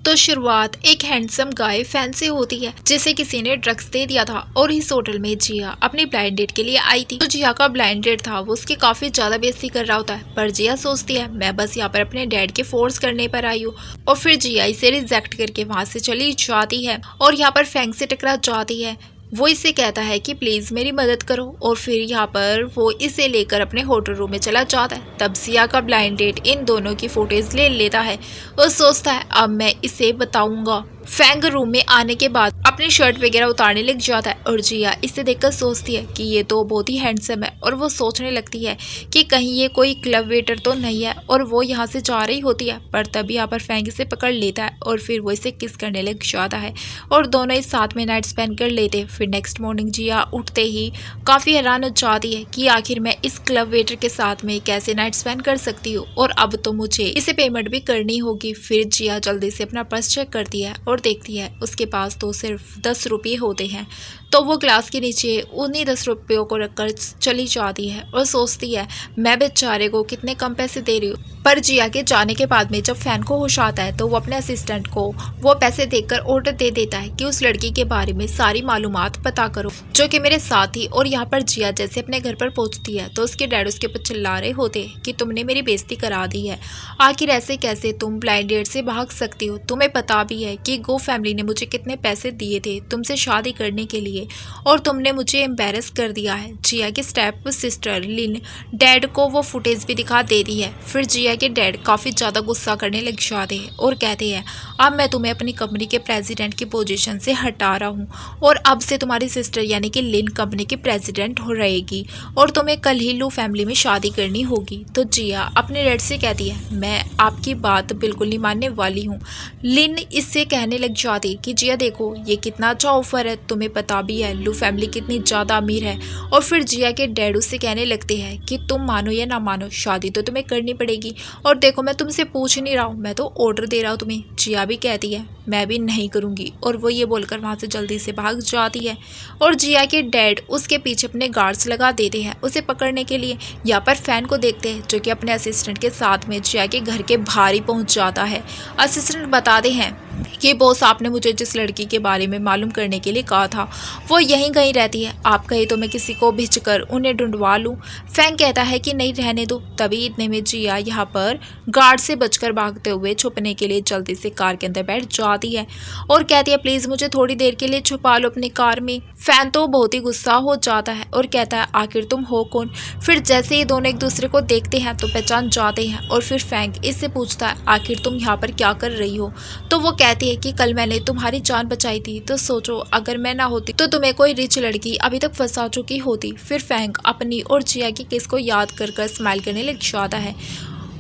तो शुरुआत एक हैंडसम गाय फैन से होती है जिसे किसी ने ड्रग्स दे दिया था और इस होटल में जिया अपनी ब्लाइंड डेट के लिए आई थी। तो जिया का ब्लाइंड डेट था वो उसकी काफी ज्यादा बेइज्जती कर रहा होता है, पर जिया सोचती है मैं बस यहाँ पर अपने डैड के फोर्स करने पर आई हूँ। और फिर जिया इसे रिजेक्ट करके वहाँ से चली जाती है और यहाँ पर फैंग से टकरा जाती है। वो इसे कहता है कि प्लीज मेरी मदद करो और फिर यहाँ पर वो इसे लेकर अपने होटल रूम में चला जाता है। तब जिया का ब्लाइंड डेट इन दोनों की फोटोज ले लेता है और सोचता है अब मैं इसे बताऊंगा। फैंग रूम में आने के बाद अपनी शर्ट वगैरह उतारने लग जाता है और जिया इसे देखकर सोचती है कि ये तो बहुत ही हैंडसम है और वो सोचने लगती है कि कहीं ये कोई क्लब वेटर तो नहीं है और वो यहाँ से जा रही होती है। पर तभी यहाँ पर फैंग इसे पकड़ लेता है और फिर वो इसे किस करने लग जाता है और दोनों इस साथ में नाइट स्पेंड कर लेते हैं। फिर नेक्स्ट मॉर्निंग जिया उठते ही काफ़ी हैरान हो जाती है कि आखिर मैं इस क्लब वेटर के साथ में कैसे नाइट स्पेंड कर सकती हूँ और अब तो मुझे इसे पेमेंट भी करनी होगी। फिर जिया जल्दी से अपना पर्स चेक करती है और देखती है उसके पास तो सिर्फ 10 रुपये होते हैं। तो वो ग्लास के नीचे उन्हीं 10 रुपयों को रखकर चली जाती है और सोचती है मैं बेचारे को कितने कम पैसे दे रही हूँ। पर जिया के जाने के बाद में जब फैन को होश आता है तो वो अपने असिस्टेंट को वो पैसे देकर ऑर्डर दे देता है कि उस लड़की के बारे में सारी मालूमात पता करो जो कि मेरे साथ थी। और यहाँ पर जिया जैसे अपने घर पर पहुँचती है तो उसके डैड उसके ऊपर चिल्ला रहे होते हैं कि तुमने मेरी बेइज्जती करा दी है, आखिर ऐसे कैसे तुम ब्लाइंड डेट से भाग सकती हो। तुम्हें पता भी है कि गो फैमिली ने मुझे कितने पैसे दिए थे तुमसे शादी करने के लिए और तुमने मुझे एम्बेरस कर दिया है। जिया की स्टेप सिस्टर लिन डैड को वो फुटेज भी दिखा देती है। फिर जिया के डैड काफ़ी ज़्यादा गुस्सा करने लग जाते हैं और कहते हैं अब मैं तुम्हें अपनी कंपनी के प्रेसिडेंट की पोजीशन से हटा रहा हूँ और अब से तुम्हारी सिस्टर यानी कि लिन कंपनी की प्रेसिडेंट हो रहेगी और तुम्हें कल ही लू फैमिली में शादी करनी होगी। तो जिया अपने डैड से कहती है मैं आपकी बात बिल्कुल नहीं मानने वाली हूँ। लिन इससे कहने लग जाती कि जिया देखो ये कितना अच्छा ऑफर है, तुम्हें पता भी है लू फैमिली कितनी ज़्यादा अमीर है। और फिर जिया के डैड उससे कहने लगते हैं कि तुम मानो या ना मानो शादी तो तुम्हें करनी पड़ेगी और देखो मैं तुमसे पूछ नहीं रहा हूँ, मैं तो ऑर्डर दे रहा हूँ तुम्हें। जिया भी कहती है मैं भी नहीं करूँगी और वो ये बोलकर वहाँ से जल्दी से भाग जाती है और जिया के डैड उसके पीछे अपने गार्ड्स लगा देते हैं उसे पकड़ने के लिए। यहाँ पर फैन को देखते हैं जो कि अपने असिस्टेंट के साथ में जिया के घर के बाहर ही पहुँच जाता है। असिस्टेंट बताते हैं कि बॉस आपने मुझे जिस लड़की के बारे में मालूम करने के लिए कहा था वो यहीं कहीं रहती है, आप कहे तो मैं किसी को भेजकर उन्हें ढूंढवा लूँ। फैंग कहता है कि नहीं रहने दो। तभी इतने में जिया यहाँ पर गार्ड से बचकर भागते हुए छुपने के लिए जल्दी से कार के अंदर बैठ जाती है और कहती है प्लीज़ मुझे थोड़ी देर के लिए छुपा लो अपनी कार में। फैन तो बहुत ही गुस्सा हो जाता है और कहता है आखिर तुम हो कौन। फिर जैसे ही दोनों एक दूसरे को देखते हैं तो पहचान जाते हैं और फिर फैंग इससे पूछता है आखिर तुम यहाँ पर क्या कर रही हो। तो वो कहती है कि कल मैंने तुम्हारी जान बचाई थी, तो सोचो अगर मैं ना होती तो तुम्हें कोई रिच लड़की अभी तक फंसा चुकी होती। फिर फैंग अपनी और जिया की किस को याद कर कर स्माइल करने लग जाता है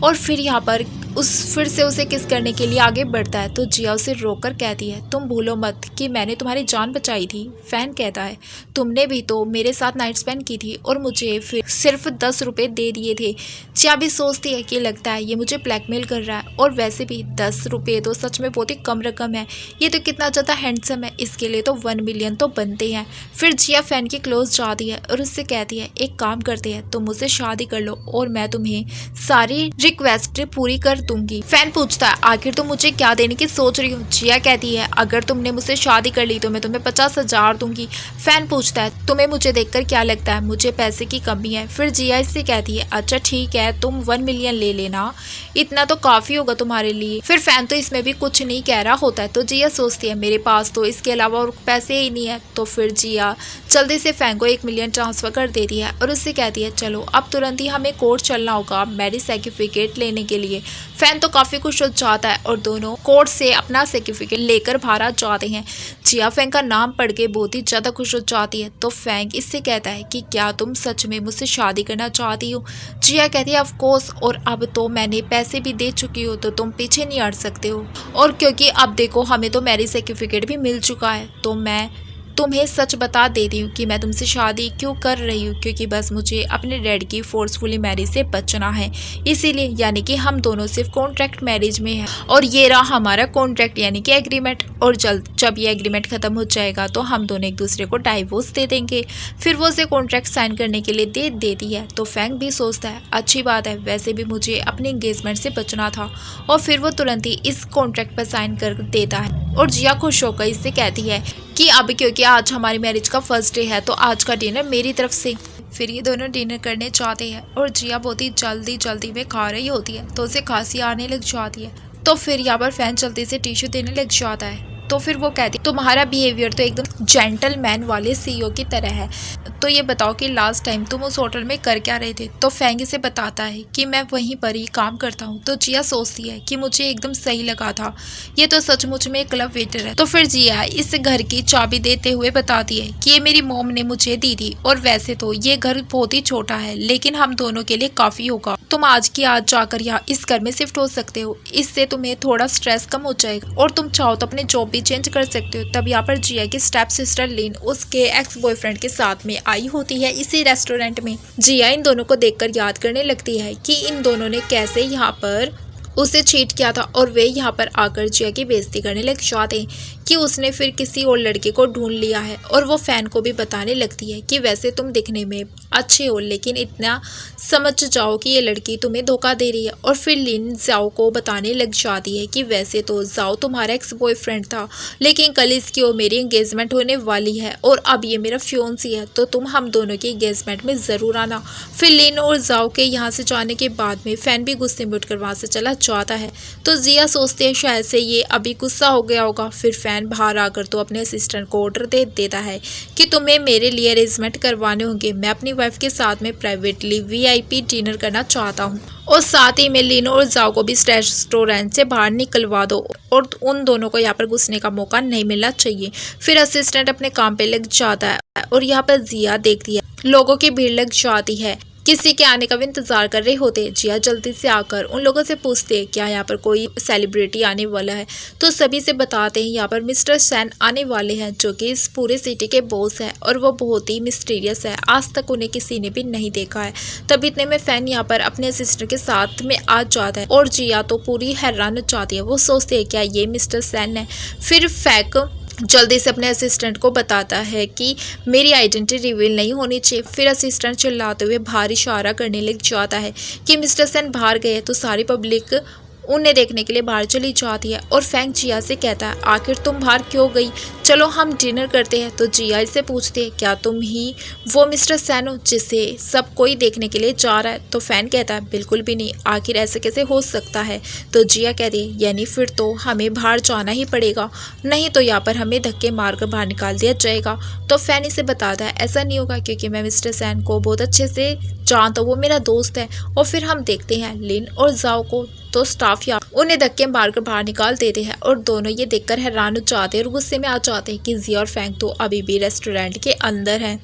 और फिर यहाँ पर फिर से उसे किस करने के लिए आगे बढ़ता है। तो जिया उसे रोककर कहती है तुम भूलो मत कि मैंने तुम्हारी जान बचाई थी। फैन कहता है तुमने भी तो मेरे साथ नाइट स्पेंड की थी और मुझे फिर सिर्फ 10 रुपये दे दिए थे। जिया भी सोचती है कि लगता है ये मुझे ब्लैकमेल कर रहा है और वैसे भी 10 रुपये तो सच में बहुत ही कम रकम है, ये तो कितना ज़्यादा हैंडसम है, इसके लिए तो 1 मिलियन तो बनते हैं। फिर जिया फैन के क्लोज जाती है और उससे कहती है एक काम करते हैं तुम मुझसे शादी कर लो और मैं तुम्हें सारी रिक्वेस्ट पूरी कर दूंगी। फैन पूछता है आखिर तुम मुझे क्या देने की सोच रही हो। जिया कहती है अगर तुमने मुझसे शादी कर ली तो मैं तुम्हें 50,000 दूंगी। फैन पूछता है तुम्हें मुझे देखकर क्या लगता है मुझे पैसे की कमी है। फिर जिया इससे कहती है अच्छा ठीक है तुम 1 मिलियन ले लेना, इतना तो काफी होगा तुम्हारे लिए। फिर फैन तो इसमें भी कुछ नहीं कह रहा होता है। तो जिया सोचती है मेरे पास तो इसके अलावा और पैसे ही नहीं है। तो फिर जिया जल्दी से फैन को 1 मिलियन ट्रांसफर कर देती है और उससे कहती है चलो अब तुरंत ही हमें कोर्ट चलना होगा मैरिज सर्टिफिकेट लेने के लिए। फैन तो काफी खुश हो जाता है और दोनों कोर्ट से अपना सर्टिफिकेट लेकर बाहर आ जाते हैं। जिया फैंग का नाम पढ़ के बहुत ही ज्यादा खुश हो जाती है। तो फैंग इससे कहता है कि क्या तुम सच में मुझसे शादी करना चाहती हो। जिया कहती है ऑफ कोर्स और अब तो मैंने पैसे भी दे चुकी हो तो तुम पीछे नहीं हट सकते हो और क्योंकि अब देखो हमें तो मैरिज सर्टिफिकेट भी मिल चुका है तो मैं तुम्हें सच बता देती हूँ कि मैं तुमसे शादी क्यों कर रही हूँ, क्योंकि बस मुझे अपने डैड की फोर्सफुली मैरिज से बचना है, इसीलिए। यानी कि हम दोनों सिर्फ कॉन्ट्रैक्ट मैरिज में हैं और ये रहा हमारा कॉन्ट्रैक्ट यानी कि एग्रीमेंट। और जब ये एग्रीमेंट खत्म हो जाएगा तो हम दोनों एक दूसरे को डाइवोर्स दे देंगे। फिर वो उसे कॉन्ट्रैक्ट साइन करने के लिए दे देती है तो फैंग भी सोचता है अच्छी बात है, वैसे भी मुझे अपने एंगेजमेंट से बचना था। और फिर वो तुरंत ही इस कॉन्ट्रैक्ट पर साइन कर देता है और जिया खुश होकर इससे कहती है कि अब क्योंकि आज हमारी मैरिज का फर्स्ट डे है तो आज का डिनर मेरी तरफ से। फिर ये दोनों डिनर करने जाते हैं और जिया बहुत ही जल्दी में खा रही होती है तो उसे खांसी आने लग जाती है। तो फिर यहाँ पर फैन जल्दी से टिश्यू देने लग जाता है। तो फिर वो कहती तुम्हारा बिहेवियर तो एकदम जेंटलमैन वाले सीईओ की तरह है, तो ये बताओ कि लास्ट टाइम तुम उस होटल में कर क्या रहे थे। तो फैंग से बताता है कि मैं वहीं पर ही काम करता हूँ। तो जिया सोचती है कि मुझे एकदम सही लगा था, ये तो सचमुच में एक क्लब वेटर है। तो फिर जिया इस घर की चाबी देते हुए बताती है कि ये मेरी मॉम ने मुझे दी थी और वैसे तो ये घर बहुत ही छोटा है लेकिन हम दोनों के लिए काफी होगा। तुम आज की आज जाकर यहाँ इस घर में शिफ्ट हो सकते हो, इससे तुम्हें थोड़ा स्ट्रेस कम हो जाएगा और तुम चाहो तो अपने जॉब भी चेंज कर सकते हो। तब यहाँ पर जिया की स्टेप सिस्टर लिन उसके एक्स बॉयफ्रेंड के साथ में आई होती है इसी रेस्टोरेंट में। जिया इन दोनों को देखकर याद करने लगती है कि इन दोनों ने कैसे यहाँ पर उसे चीट किया था और वे यहाँ पर आकर जिया की बेइज्जती करने लग जाते हैं कि उसने फिर किसी और लड़के को ढूंढ लिया है। और वो फैन को भी बताने लगती है कि वैसे तुम दिखने में अच्छे हो लेकिन इतना समझ जाओ कि ये लड़की तुम्हें धोखा दे रही है। और फिर लिन जाओ को बताने लग जाती है कि वैसे तो जाओ तुम्हारा एक्स बॉयफ्रेंड था लेकिन कल इसकी और मेरी एंगेजमेंट होने वाली है और अब ये मेरा फ्योंसी है, तो तुम हम दोनों की एंगेजमेंट में ज़रूर आना। फिर लिन और जाओ के यहाँ से जाने के बाद में फैन भी गुस्से में उठकर वहाँ से चला जाता है। तो जिया सोचते हैं शायद से ये अभी गुस्सा हो गया होगा। फिर फैन बाहर आकर तो अपने असिस्टेंट को ऑर्डर दे देता है कि तुम्हें मेरे लिए अरेंजमेंट करवाने होंगे, मैं अपनी वाइफ के साथ में प्राइवेटली वीआईपी डिनर करना चाहता हूँ और साथ ही में लिनो और जाओ को भी रेस्टोरेंट से बाहर निकलवा दो और उन दोनों को यहाँ पर घुसने का मौका नहीं मिलना चाहिए। फिर असिस्टेंट अपने काम पे लग जाता है और यहाँ पर जिया देखती है लोगों की भीड़ लग जाती है, किसी के आने का भी इंतजार कर रहे होते। जिया जल्दी से आकर उन लोगों से पूछते हैं क्या यहाँ पर कोई सेलिब्रिटी आने वाला है। तो सभी से बताते हैं यहाँ पर मिस्टर सैन आने वाले हैं जो कि इस पूरे सिटी के बॉस है और वो बहुत ही मिस्टीरियस है, आज तक उन्हें किसी ने भी नहीं देखा है। तब इतने में फैन यहाँ पर अपने सिस्टर के साथ में आ जाता है और जिया तो पूरी हैरान हो जाती है। वो सोचते हैं क्या ये मिस्टर सैन है। फिर फैक जल्दी से अपने असिस्टेंट को बताता है कि मेरी आइडेंटिटी रिवील नहीं होनी चाहिए। फिर असिस्टेंट चिल्लाते हुए बाहर इशारा करने लग जाता है कि मिस्टर सेन बाहर गए। तो सारी पब्लिक उन्हें देखने के लिए बाहर चली जाती है और फैंग जिया से कहता है आखिर तुम बाहर क्यों गई, चलो हम डिनर करते हैं। तो जिया इससे पूछती है क्या तुम ही वो मिस्टर सैन हो जिसे सब कोई देखने के लिए जा रहा है। तो फैन कहता है बिल्कुल भी नहीं, आखिर ऐसे कैसे हो सकता है। तो जिया कहती है यानी फिर तो हमें बाहर जाना ही पड़ेगा, नहीं तो यहाँ पर हमें धक्के मार कर बाहर निकाल दिया जाएगा। तो फैन इसे बताता है ऐसा नहीं होगा क्योंकि मैं मिस्टर सैन को बहुत अच्छे से जानता हूँ, वो मेरा दोस्त है। और फिर हम देखते हैं लिन और जाओ को, तो स्टाफ या उन्हें धक्के मारकर बाहर निकाल देते हैं और दोनों ये देखकर हैरान हो जाते हैं और गुस्से में आ जाते हैं कि जिया और फैंग तो अभी भी रेस्टोरेंट के अंदर हैं,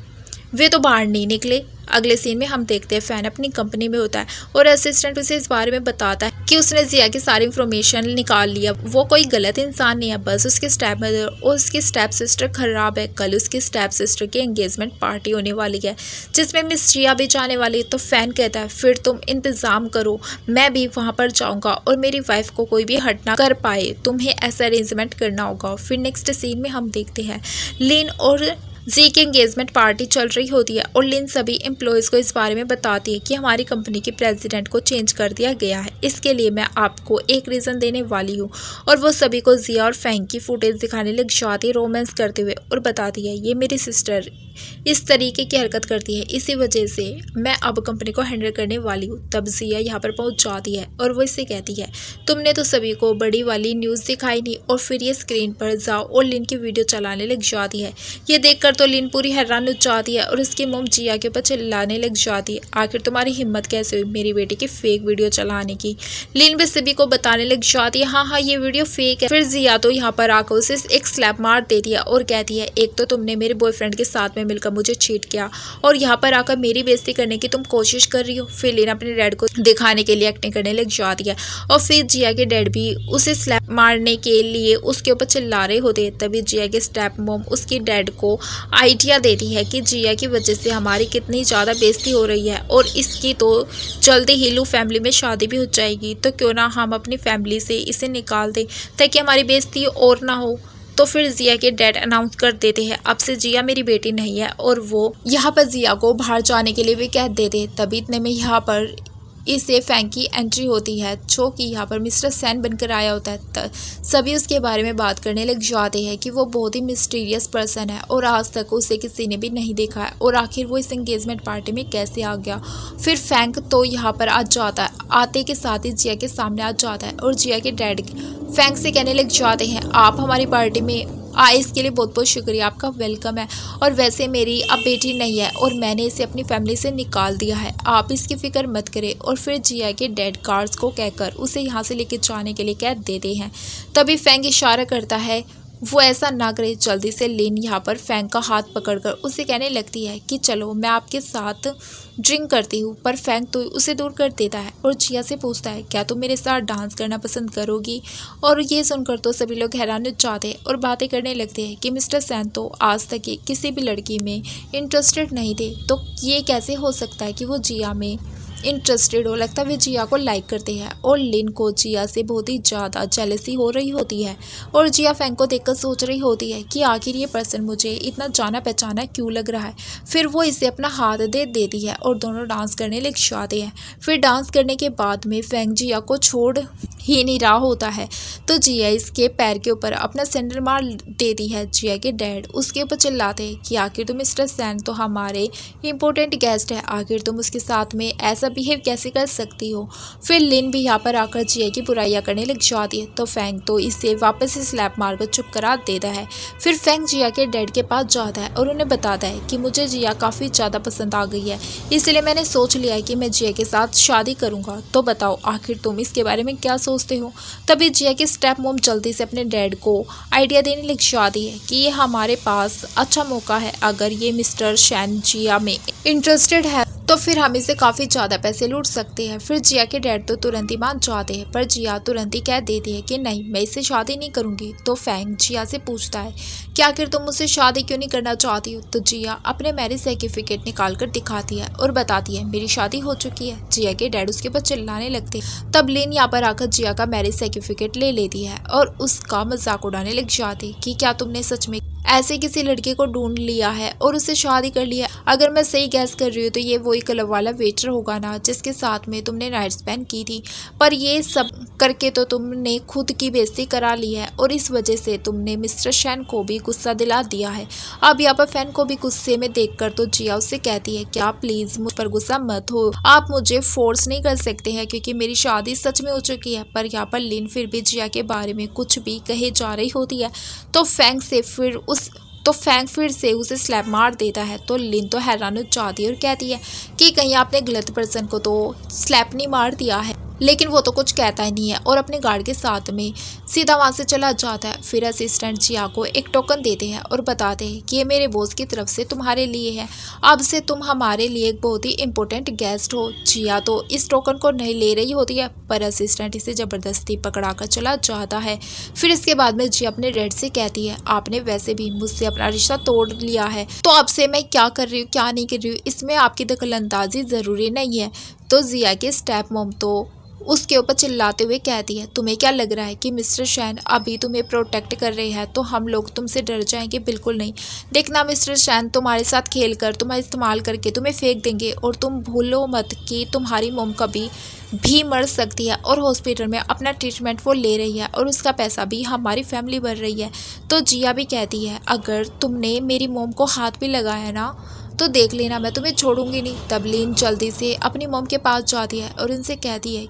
वे तो बाहर नहीं निकले। अगले सीन में हम देखते हैं फैन अपनी कंपनी में होता है और असिस्टेंट उसे इस बारे में बताता है कि उसने जिया की सारी इन्फॉर्मेशन निकाल लिया, वो कोई गलत इंसान नहीं है, बस उसके स्टेप मदर और उसकी स्टेप सिस्टर खराब है। कल उसकी स्टेप सिस्टर की एंगेजमेंट पार्टी होने वाली है जिसमें मिस जिया भी जाने वाली है। तो फैन कहता है फिर तुम इंतज़ाम करो, मैं भी वहाँ पर जाऊँगा और मेरी वाइफ को कोई भी हट ना कर पाए, तुम्हें ऐसा अरेंजमेंट करना होगा। फिर नेक्स्ट सीन में हम देखते हैं लिन और जी की एंगेजमेंट पार्टी चल रही होती है और लिन सभी एम्प्लॉयज़ को इस बारे में बताती है कि हमारी कंपनी के प्रेसिडेंट को चेंज कर दिया गया है, इसके लिए मैं आपको एक रीज़न देने वाली हूँ। और वो सभी को जिया और फैंग की फुटेज दिखाने लग जाती है रोमांस करते हुए और बताती है ये मेरी सिस्टर इस तरीके की हरकत करती है, इसी वजह से मैं अब कंपनी को हैंडल करने वाली हूँ। तब जिया यहाँ पर पहुँच जाती है और वो इससे कहती है तुमने तो सभी को बड़ी वाली न्यूज़ दिखाई नहीं। और फिर ये स्क्रीन पर जाओ और लिन की वीडियो चलाने लग जाती है। ये देखकर सुनकर तो लिन पूरी हैरान हो जाती है और उसकी मोम जिया के ऊपर चिल्लाने लग जाती है। आखिर तुम्हारी हिम्मत कैसे हुई मेरी बेटी की फेक वीडियो चलाने की। लिन भी सभी को बताने लग जाती है हाँ ये वीडियो फेक है। फिर जिया तो यहाँ पर आकर उसे एक स्लैप मार देती है और कहती है एक तो तुमने मेरे बॉयफ्रेंड के साथ में मिलकर मुझे चीट किया और यहाँ पर आकर मेरी बेइज्जती करने की तुम कोशिश कर रही हो। फिर लिन अपने डैड को दिखाने के लिए एक्टिंग करने लग जाती है और फिर जिया के डैड भी उसे स्लैप मारने के लिए उसके ऊपर चिल्ला रहे होते हैं। तभी जिया के स्टेप मॉम उसकी डैड को आइडिया देती है कि जिया की वजह से हमारी कितनी ज़्यादा बेइज्जती हो रही है और इसकी तो जल्दी ही लू फैमिली में शादी भी हो जाएगी, तो क्यों ना हम अपनी फैमिली से इसे निकाल दें ताकि हमारी बेइज्जती और ना हो। तो फिर जिया के डैड अनाउंस कर देते हैं अब से जिया मेरी बेटी नहीं है और वो यहाँ पर जिया को बाहर जाने के लिए भी कह देते हैं। तभी इतने में यहाँ पर इसे फैंग की एंट्री होती है जो कि यहाँ पर मिस्टर सैन बनकर आया होता है। सभी उसके बारे में बात करने लग जाते हैं कि वो बहुत ही मिस्टीरियस पर्सन है और आज तक उसे किसी ने भी नहीं देखा है और आखिर वो इस एंगेजमेंट पार्टी में कैसे आ गया। फिर फैंग तो यहाँ पर आ जाता है, आते के साथ ही जिया के सामने आ जाता है और जिया के डैड फैंग से कहने लग जाते हैं आप हमारी पार्टी में आए इसके लिए बहुत बहुत शुक्रिया, आपका वेलकम है। और वैसे मेरी अब बेटी नहीं है और मैंने इसे अपनी फैमिली से निकाल दिया है, आप इसकी फिक्र मत करें। और फिर जिया के डैड गार्ड्स को कहकर उसे यहाँ से लेके जाने के लिए कह देते हैं। तभी फैंग इशारा करता है वो ऐसा ना करे। जल्दी से लिन यहाँ पर फैंग का हाथ पकड़कर उसे कहने लगती है कि चलो मैं आपके साथ ड्रिंक करती हूँ, पर फैंग तो उसे दूर कर देता है और जिया से पूछता है क्या तुम मेरे साथ डांस करना पसंद करोगी। और ये सुनकर तो सभी लोग हैरान हो जाते हैं और बातें करने लगते हैं कि मिस्टर सैन तो आज तक ही किसी भी लड़की में इंटरेस्टेड नहीं थे, तो ये कैसे हो सकता है कि वो जिया में इंटरेस्टेड हो। लगता है वे जिया को लाइक करते हैं और लिन को जिया से बहुत ही ज़्यादा जेलसी हो रही होती है और जिया फैंग को देखकर सोच रही होती है कि आखिर ये पर्सन मुझे इतना जाना पहचाना क्यों लग रहा है। फिर वो इसे अपना हाथ दे देती है और दोनों डांस करने लग जाते हैं। फिर डांस करने के बाद में फैंग जिया को छोड़ ही नहीं रहा होता है, तो जिया इसके पैर के ऊपर अपना सैंडल मार देती है। जिया के डैड उसके ऊपर चिल्लाते हैं कि आखिर तुम मिस्टर सैन तो हमारे इम्पोर्टेंट गेस्ट है, आखिर तुम उसके साथ में ऐसा बिहेव कैसे कर सकती हो। फिर लिन भी यहाँ पर आकर जिया की बुराइयां करने लग जाती है, तो फैंग तो इसे वापस से स्लैप मारकर चुप करा देता है। फिर फैंग जिया के डैड के पास जाता है और उन्हें बताता है कि मुझे जिया काफ़ी ज़्यादा पसंद आ गई है, इसलिए मैंने सोच लिया है कि मैं जिया के साथ शादी करूँगा। तो बताओ आखिर तुम इसके बारे में क्या सोचते हो। तभी जिया की स्टेप मॉम जल्दी से अपने डैड को आइडिया देने लग जाती है कि ये हमारे पास अच्छा मौका है, अगर ये मिस्टर सैन जिया में इंटरेस्टेड है तो फिर हम इसे काफ़ी ज़्यादा पैसे लूट सकते हैं। फिर जिया के डैड तो तुरंत ही मान जाते हैं, पर जिया तुरंत ही कह देती है कि नहीं मैं इससे शादी नहीं करूँगी। तो फैंग जिया से पूछता है कि आखिर तुम मुझसे शादी क्यों नहीं करना चाहती हो। तो जिया अपने मैरिज सर्टिफिकेट निकाल कर दिखाती है और बताती है मेरी शादी हो चुकी है। जिया के डैड उसके ऊपर चिल्लाने लगते हैं। तब लिन यहाँ पर आकर जिया का मैरिज सर्टिफिकेट ले लेती है और उसका मजाक उड़ाने लग जाती कि क्या तुमने सच में ऐसे किसी लड़के को ढूंढ लिया है और उससे शादी कर लिया। अगर मैं सही गैस कर रही हूँ तो ये वही क्लब वाला वेटर होगा ना जिसके साथ में तुमने नाइट स्पेंड की थी, पर ये सब करके तो तुमने खुद की बेइज्जती करा ली है और इस वजह से तुमने मिस्टर सैन को भी गुस्सा दिला दिया है। अब यहाँ पर फैन को भी गुस्से में देखकर तो जिया उससे कहती है क्या प्लीज मुझ पर गुस्सा मत हो, आप मुझे फोर्स नहीं कर सकते हैं क्योंकि मेरी शादी सच में हो चुकी है। पर यहाँ पर लिन फिर भी जिया के बारे में कुछ भी कहे जा रही होती है, तो फैंग फिर से उसे स्लैप मार देता है। तो लिन तो हैरान हो जाती है और कहती है कि कहीं आपने गलत पर्सन को तो स्लैप नहीं मार दिया है, लेकिन वो तो कुछ कहता ही नहीं है और अपने गार्ड के साथ में सीधा वहाँ से चला जाता है। फिर असिस्टेंट जिया को एक टोकन देते हैं और बताते हैं कि ये मेरे बॉस की तरफ से तुम्हारे लिए है, अब से तुम हमारे लिए एक बहुत ही इंपॉर्टेंट गेस्ट हो। जिया तो इस टोकन को नहीं ले रही होती है, पर असिस्टेंट इसे ज़बरदस्ती पकड़ा कर चला जाता है। फिर इसके बाद में जिया अपने डैड से कहती है आपने वैसे भी मुझसे अपना रिश्ता तोड़ लिया है, तो अब से मैं क्या कर रही हूँ क्या नहीं कर रही हूँ इसमें आपकी दखलंदाजी ज़रूरी नहीं है। तो जिया के स्टेप मॉम तो उसके ऊपर चिल्लाते हुए कहती है तुम्हें क्या लग रहा है कि मिस्टर सैन अभी तुम्हें प्रोटेक्ट कर रहे हैं तो हम लोग तुमसे डर जाएंगे, बिल्कुल नहीं। देखना मिस्टर सैन तुम्हारे साथ खेल कर तुम्हें इस्तेमाल करके तुम्हें फेंक देंगे और तुम भूलो मत कि तुम्हारी मोम कभी भी मर सकती है और हॉस्पिटल में अपना ट्रीटमेंट वो ले रही है और उसका पैसा भी हमारी फैमिली भर रही है। तो जिया भी कहती है अगर तुमने मेरी मोम को हाथ भी लगाया ना तो देख लेना मैं तुम्हें छोड़ूंगी नहीं। तब लिन जल्दी से अपनी मोम के पास जाती है और उनसे कहती है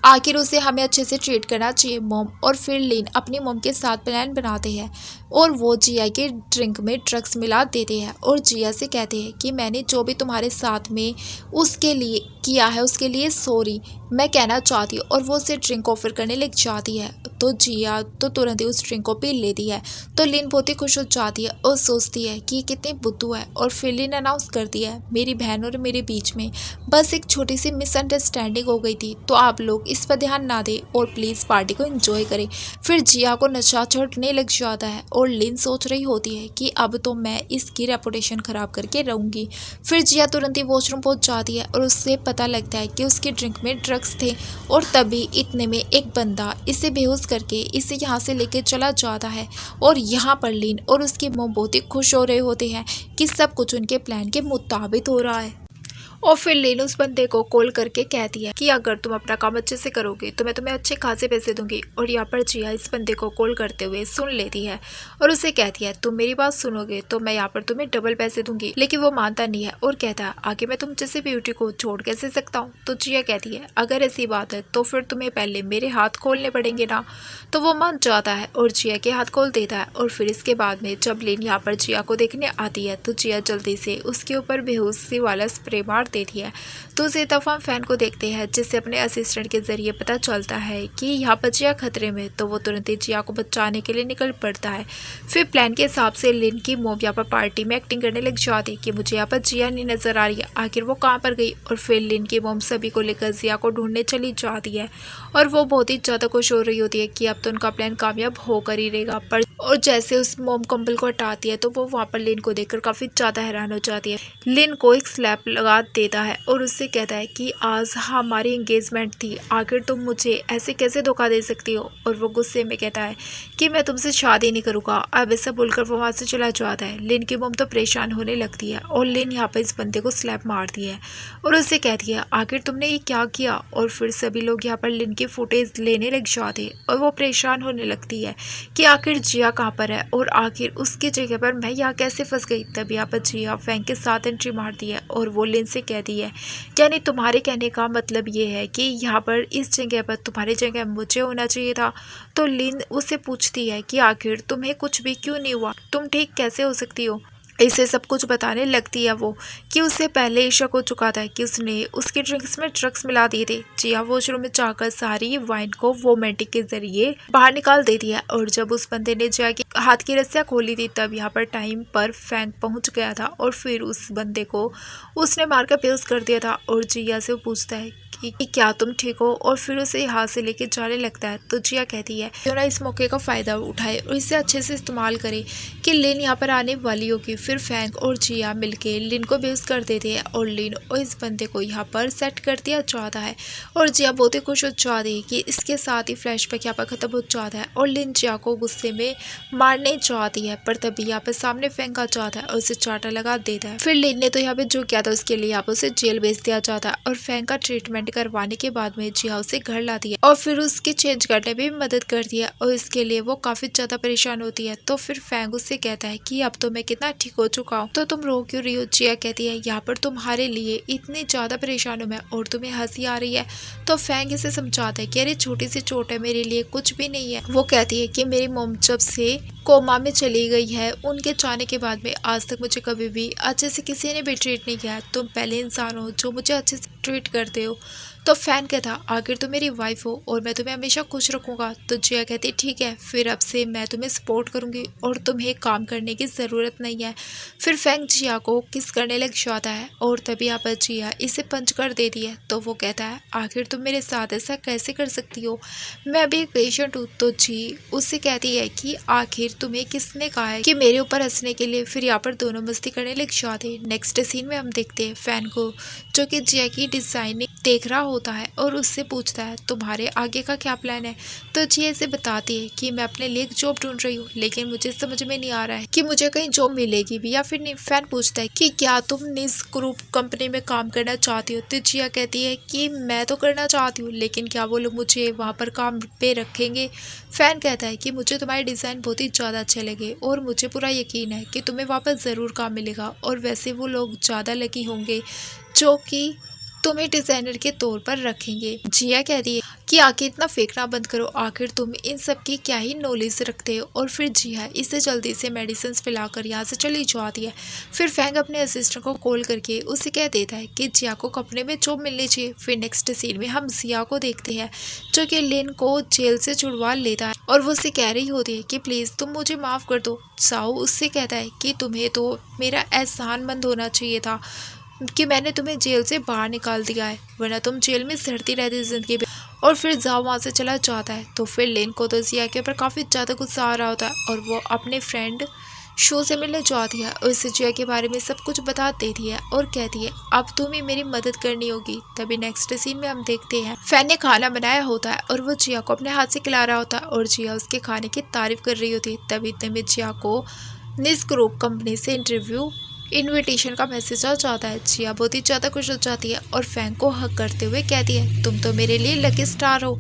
आखिर उसे हमें अच्छे से ट्रीट करना चाहिए मॉम। और फिर लिन अपनी मॉम के साथ प्लान बनाते हैं और वो जिया के ड्रिंक में ड्रग्स मिला देते हैं और जिया से कहते हैं कि मैंने जो भी तुम्हारे साथ में उसके लिए किया है उसके लिए सॉरी मैं कहना चाहती हूँ। और वो उसे ड्रिंक ऑफर करने लग जाती है तो जिया तो तुरंत ही उस ड्रिंक को पी लेती है। तो लिन बहुत ही खुश हो जाती है और सोचती है कि कितनी बुद्धू है। और फिर लिन अनाउंस करती है मेरी बहन और मेरे बीच में बस एक छोटी सी मिसअंडरस्टैंडिंग हो गई थी, तो आप लोग इस पर ध्यान ना दें और प्लीज़ पार्टी को एंजॉय करें। फिर जिया को नशा चढ़ने लग जाता है और लिन सोच रही होती है कि अब तो मैं इसकी रेपुटेशन ख़राब करके रहूँगी। फिर जिया तुरंत ही वॉशरूम पहुँच जाती है और उससे पता लगता है कि उसके ड्रिंक में ड्रग्स थे। और तभी इतने में एक बंदा इसे बेहोश करके इसे यहाँ से लेके चला जाता है। और यहाँ पर लिन और उसकी मॉम बहुत ही खुश हो रहे होते हैं कि सब कुछ उनके प्लान के मुताबिक हो रहा है। और फिर लिन उस बंदे को कॉल करके कहती है कि अगर तुम अपना काम अच्छे से करोगे तो मैं तुम्हें अच्छे खासे पैसे दूंगी। और यहाँ पर जिया इस बंदे को कॉल करते हुए सुन लेती है और उसे कहती है तुम मेरी बात सुनोगे तो मैं यहाँ पर तुम्हें डबल पैसे दूंगी। लेकिन वो मानता नहीं है और कहता है आगे मैं तुम जैसे ब्यूटी को छोड़ कैसे सकता हूँ। तो जिया कहती है अगर ऐसी बात है तो फिर तुम्हें पहले मेरे हाथ खोलने पड़ेंगे ना। तो वो मान जाता है और जिया के हाथ खोल देता है। और फिर इसके बाद में जब लिन यहाँ पर जिया को देखने आती है तो जिया जल्दी से उसके ऊपर बेहोशी वाला स्प्रे मार देती है। तो उसी तरफ हम फैन को देखते हैं जिससे अपने असिस्टेंट के जरिए पता चलता है कि यहाँ पर जिया खतरे में। तो वो तुरंत ही जिया को बचाने के लिए निकल पड़ता है। फिर प्लान के हिसाब से लिन की मॉम यहाँ पर पार्टी में एक्टिंग करने लग जाती कि मुझे यहाँ पर जिया नहीं नजर आ रही है, आखिर वो कहाँ पर गई। और फिर लिन की मॉम सभी को लेकर जिया को ढूंढने चली जाती है और वो बहुत ही ज़्यादा खुश हो रही होती है कि अब तो उनका प्लान कामयाब होकर ही रहेगा। पर और जैसे उस मॉम कंबल को हटाती है तो वो वहाँ पर लिन को देखकर काफ़ी ज़्यादा हैरान हो जाती है। लिन को एक स्लैप लगा देता है और उससे कहता है कि आज हमारी एंगेजमेंट थी, आखिर तुम मुझे ऐसे कैसे धोखा दे सकती हो। और वो गुस्से में कहता है कि मैं तुमसे शादी नहीं करूँगा। अब ऐसा बोलकर वो वहाँ से चला जाता है। लिन की मॉम तो परेशान होने लगती है और लिन यहाँ पर इस बंदे को स्लैप मारती है और उससे कहती है आखिर तुमने ये क्या किया। और फिर सभी लोग यहाँ पर लिन की फुटेज लेने लग जाते हैं और वो परेशान होने लगती है कि आखिर जिया कहाँ पर है और आखिर उसकी जगह पर मैं यहाँ कैसे फंस गई। तब यहाँ पर जिया फैंक के साथ एंट्री मारती है और वो लिन से कहती है यानी तुम्हारे कहने का मतलब ये है कि यहाँ पर इस जगह पर तुम्हारी जगह मुझे होना चाहिए था। तो लिन उससे पूछती है कि आखिर तुम्हें कुछ भी क्यों नहीं हुआ, तुम ठीक कैसे हो सकती हो। इसे सब कुछ बताने लगती है वो कि उससे पहले ही शक हो चुका था कि उसने उसके ड्रिंक्स में ड्रग्स मिला दिए थे। जिया वॉशरूम में जाकर सारी वाइन को वोमेटिक के जरिए बाहर निकाल देती है। और जब उस बंदे ने जिया के हाथ की रस्सियाँ खोली थी तब यहाँ पर टाइम पर फैंक पहुंच गया था और फिर उस बंदे को उसने मारकर बेहोश कर दिया था। और जिया से वो पूछता है कि क्या तुम ठीक हो। और फिर उसे यहाँ से लेके जाने लगता है। तो जिया कहती है क्यों ना इस मौके का फ़ायदा उठाए और इसे अच्छे से इस्तेमाल करे कि लिन यहाँ पर आने वाली होगी। फिर फैंक और जिया मिलके लिन को बेहोश कर देते हैं और लिन और इस बंदे को यहाँ पर सेट कर दिया जाता है। और जिया बहुत ही खुश हो जाती है कि इसके साथ ही फ्लैशबैक यहाँ पर ख़त्म हो जाता है और लिन जिया को गुस्से में मारने जाती है। पर तभी यहाँ पर सामने फैंक आ जाता है और उसे चाटा लगा देता है। फिर लिन ने तो यहाँ पे जो किया था उसके लिए यहाँ पर उसे जेल भेज दिया जाता है और फैंक का ट्रीटमेंट करवाने के बाद में जिया उसे घर लाती है और फिर उसकी चेंज करने में भी मदद करती है और इसके लिए वो काफी ज्यादा परेशान होती है। तो फिर फैंग उससे कहता है कि अब तो मैं कितना ठीक हो चुका हूँ, तो तुम रो क्यों रही हो। जिया कहती है यहाँ पर तुम्हारे लिए इतनी ज्यादा परेशान हूँ मैं और तुम्हें हंसी आ रही है। तो फैंग इसे समझाता है कि अरे छोटी सी चोट है, मेरे लिए कुछ भी नहीं है। वो कहती है कि मेरी मॉम जब से कोमा में चली गई है उनके जाने के बाद में आज तक मुझे कभी भी अच्छे से किसी ने भी ट्रीट नहीं किया। तुम पहले इंसान हो जो मुझे अच्छे से ट्रीट करते हो। तो फैन कहता आखिर तुम मेरी वाइफ हो और मैं तुम्हें हमेशा खुश रखूंगा। तो जिया कहती ठीक है, फिर अब से मैं तुम्हें सपोर्ट करूंगी और तुम्हें काम करने की ज़रूरत नहीं है। फिर फैंग जिया को किस करने लग जाता है और तभी यहाँ पर जिया इसे पंच कर देती है। तो वो कहता है आखिर तुम मेरे साथ ऐसा कैसे कर सकती हो, मैं अभी एक पेशेंट हूँ। तो जी उससे कहती है कि आखिर तुम्हें किसने कहा है कि मेरे ऊपर हंसने के लिए। फिर यहाँ पर दोनों मस्ती करने लग जाते। नेक्स्ट सीन में हम देखते हैं फैन को जो कि जिया की डिजाइनिंग देख रहा होता है और उससे पूछता है तुम्हारे आगे का क्या प्लान है। तो जिया इसे बताती है कि मैं अपने लिए एक जॉब ढूंढ रही हूँ लेकिन मुझे समझ में नहीं आ रहा है कि मुझे कहीं जॉब मिलेगी भी या फिर नहीं। फैन पूछता है कि क्या तुम निस ग्रुप कंपनी में काम करना चाहती हो। तो जिया कहती है कि मैं तो करना चाहती हूँ लेकिन क्या वो लोग मुझे वहाँ पर काम पे रखेंगे। फैन कहता है कि मुझे तुम्हारे डिज़ाइन बहुत ही ज़्यादा अच्छे लगे और मुझे पूरा यकीन है कि तुम्हें वापस ज़रूर काम मिलेगा और वैसे वो लोग ज़्यादा लकी होंगे जो कि तुम्हें डिज़ाइनर के तौर पर रखेंगे। जिया कहती है कि आखिर इतना फेंकना बंद करो, आखिर तुम इन सब की क्या ही नॉलेज रखते हो। और फिर जिया इसे जल्दी से मेडिसिन पिलाकर यहाँ से चली जाती है। फिर फैंग अपने असिस्टेंट को कॉल करके उसे कह देता है कि जिया को कपड़े में जॉब मिलनी चाहिए। फिर नेक्स्ट सीन में हम जिया को देखते हैं जो कि लिन को जेल से छुड़वा लेता है और वो उससे कह रही होती है कि प्लीज़ तुम मुझे माफ़ कर दो। साओ उससे कहता है कि तुम्हें तो मेरा एहसानमंद होना चाहिए था कि मैंने तुम्हें जेल से बाहर निकाल दिया है, वरना तुम जेल में सड़ती रहती जिंदगी में। और फिर जाओ वहाँ से चला जाता है। तो फिर लेन को तो जिया के ऊपर काफ़ी ज़्यादा गुस्सा आ रहा होता है और वो अपने फ्रेंड शो से मिलने जाती है और उसे जिया के बारे में सब कुछ बता देती है और कहती है अब तुम्हें मेरी मदद करनी होगी। तभी नेक्स्ट सीन में हम देखते हैं फैन ने खाना बनाया होता है और वो जिया को अपने हाथ से खिला रहा होता है और जिया उसके खाने की तारीफ कर रही होती है। तभी इतने में जिया को निस ग्रुप कंपनी से इनविटेशन का मैसेज आ जाता है। जिया बहुत ही ज़्यादा खुश हो जाती है और फैंग को हक करते हुए कहती है तुम तो मेरे लिए लकी स्टार हो।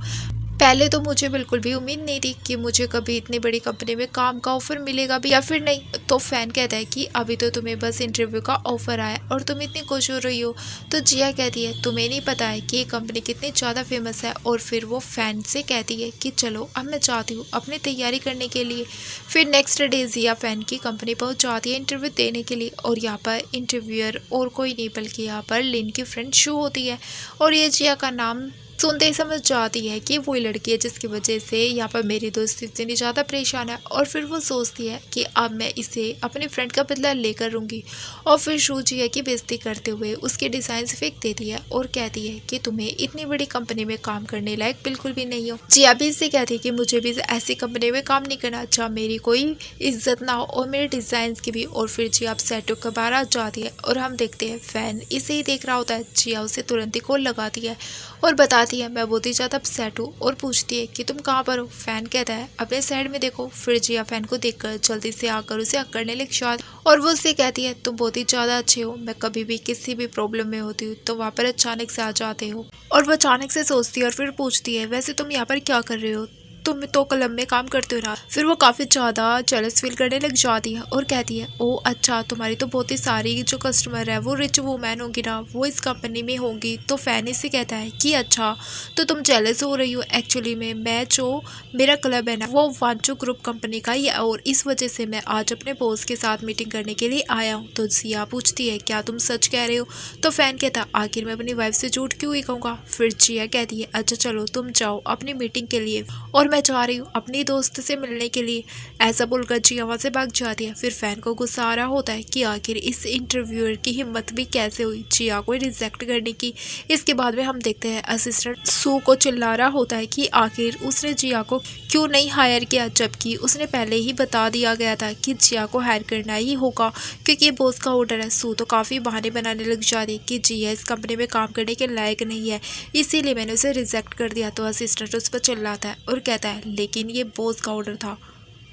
पहले तो मुझे बिल्कुल भी उम्मीद नहीं थी कि मुझे कभी इतनी बड़ी कंपनी में काम का ऑफर मिलेगा भी या फिर नहीं। तो फैन कहता है कि अभी तो तुम्हें बस इंटरव्यू का ऑफर आया और तुम इतनी खुश हो रही हो। तो जिया कहती है तुम्हें नहीं पता है कि ये कंपनी कितनी ज़्यादा फेमस है। और फिर वो फैन से कहती है कि चलो अब मैं चाहती हूँ अपनी तैयारी करने के लिए। फिर नेक्स्ट डे जिया फैन की कंपनी पहुँच जाती है इंटरव्यू देने के लिए और यहाँ पर इंटरव्यूअर और कोई नहीं बल्कि यहाँ पर लिन की फ्रेंड शो होती है और ये जिया का नाम सुनते ही समझ जाती है कि वही लड़की है जिसकी वजह से यहाँ पर मेरी दोस्ती इतनी ज़्यादा परेशान है। और फिर वो सोचती है कि अब मैं इसे अपने फ्रेंड का बदला लेकर रहूँगी। और फिर शू जिया की बेइज्जती करते हुए उसके डिज़ाइन फेंक देती है और कहती है कि तुम्हें इतनी बड़ी कंपनी में काम करने लायक बिल्कुल भी नहीं हो। जिया भी इससे कहती है कि मुझे भी ऐसी कंपनी में काम नहीं करना, जहाँ मेरी कोई इज्जत ना हो और मेरे डिज़ाइन की भी। और फिर जिया सेट होकर बाहर आ जाती है और हम देखते हैं फैन इसे ही देख रहा होता है। जिया उसे तुरंत ही कॉल लगाती है और बताती है मैं बहुत ही ज़्यादा अपसेट हूँ और पूछती है कि तुम कहाँ पर हो। फैन कहता है अपने साइड में देखो। फिर जिया फैन को देखकर जल्दी से आकर उसे हक करने लग जाती और वो उससे कहती है तुम बहुत ही ज़्यादा अच्छे हो, मैं कभी भी किसी भी प्रॉब्लम में होती हूँ तो वहाँ पर अचानक से आ जाते हो। और वो अचानक से सोचती है और फिर पूछती है वैसे तुम यहाँ पर क्या कर रहे हो, तुम तो क्लब में काम करते हो ना। फिर वो काफ़ी ज़्यादा जेलस फील करने लग जाती है और कहती है ओ अच्छा, तुम्हारी तो बहुत ही सारी जो कस्टमर है वो रिच वूमेन होगी ना, वो इस कंपनी में होंगी। तो फैन से कहता है कि अच्छा तो तुम जेलस हो रही हो, एक्चुअली में मैं जो मेरा क्लब है ना वो वांचो ग्रुप कंपनी का ही है और इस वजह से मैं आज अपने बॉस के साथ मीटिंग करने के लिए आया हूँ। तो जिया पूछती है क्या तुम सच कह रहे हो। तो फैन कहता है आखिर मैं अपनी वाइफ से झूठ क्यों ही कहूँगा। फिर जिया कहती है अच्छा चलो तुम जाओ अपनी मीटिंग के लिए और मैं जा रही हूँ अपनी दोस्त से मिलने के लिए। ऐसा बोलकर जिया वहाँ से भाग जाती है। फिर फैन को गुस्सा आ रहा होता है कि आखिर इस इंटरव्यूअर की हिम्मत भी कैसे हुई जिया को रिजेक्ट करने की। इसके बाद में हम देखते हैं असिस्टेंट सू को चिल्ला रहा होता है कि आखिर उसने जिया को क्यों नहीं हायर किया, जबकि उसने पहले ही बता दिया गया था कि जिया को हायर करना ही होगा क्योंकि ये बॉस का ऑर्डर है। सू तो काफ़ी बहाने बनाने लग जाती कि जिया इस कंपनी में काम करने के लायक नहीं है, इसीलिए मैंने उसे रिजेक्ट कर दिया। तो असिस्टेंट उस पर चिल्लाता है और कहता है लेकिन ये बॉस का ऑर्डर था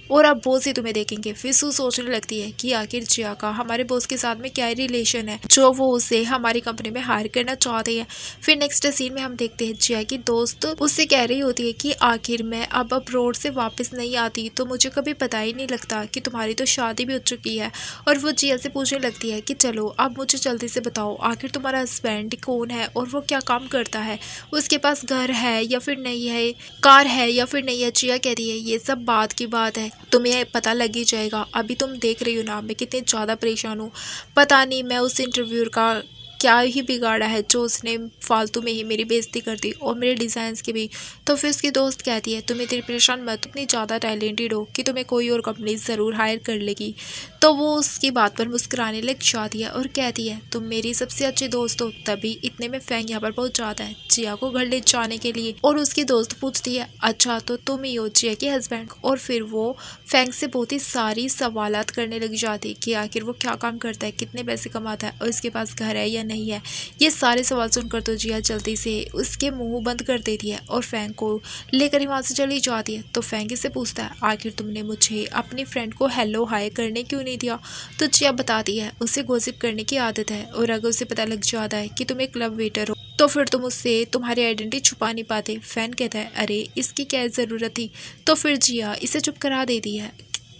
और अब बॉस ही तुम्हें देखेंगे। फिर सू सोचने लगती है कि आखिर जिया का हमारे बॉस के साथ में क्या रिलेशन है जो वो उसे हमारी कंपनी में हायर करना चाहते हैं। फिर नेक्स्ट सीन में हम देखते हैं जिया की दोस्त उससे कह रही होती है कि आखिर मैं अब अब्रॉड से वापस नहीं आती तो मुझे कभी पता ही नहीं लगता कि तुम्हारी तो शादी भी हो चुकी है। और वो जिया से पूछने लगती है कि चलो अब मुझे जल्दी से बताओ आखिर तुम्हारा हस्बैंड कौन है और वो क्या काम करता है, उसके पास घर है या फिर नहीं है, कार है या फिर नहीं है। जिया कहती है ये सब बात की बात है, तुम्हें पता लग ही जाएगा। अभी तुम देख रही हो ना मैं कितनी ज़्यादा परेशान हूँ, पता नहीं मैं उस इंटरव्यूअर का क्या ही बिगाड़ा है जो उसने फालतू में ही मेरी बेइज्जती कर दी और मेरे डिज़ाइंस की भी। तो फिर उसकी दोस्त कहती है तुम इतनी परेशान मत, इतनी ज़्यादा टैलेंटेड हो कि तुम्हें कोई और कंपनी ज़रूर हायर कर लेगी। तो वो उसकी बात पर मुस्कुराने लग जाती है और कहती है तुम मेरी सबसे अच्छी दोस्त हो। तभी इतने में फैंग यहाँ पर पहुँच जाता है जिया को घर ले जाने के लिए और उसकी दोस्त पूछती है अच्छा तो तुम ही हो जिया के हस्बैंड। और फिर वो फैंग से बहुत ही सारी सवालात करने लग जाती कि आखिर वो क्या काम करता है, कितने पैसे कमाता है और इसके पास घर है या नहीं है। ये सारे सवाल सुनकर तो जिया जल्दी से उसके मुंह बंद कर देती है और फैंग को लेकर ही वहाँ से चली जाती है। तो फैंग से पूछता है आखिर तुमने मुझे अपनी फ्रेंड को हेलो हाय करने क्यों नहीं दिया। तो जिया बताती है उसे गॉसिप करने की आदत है और अगर उसे पता लग जाता है कि तुम एक क्लब वेटर हो तो फिर तुम उससे तुम्हारी आइडेंटिटी छुपा नहीं पाते। फैन कहता है अरे इसकी क्या ज़रूरत थी। तो फिर जिया इसे चुप करा देती है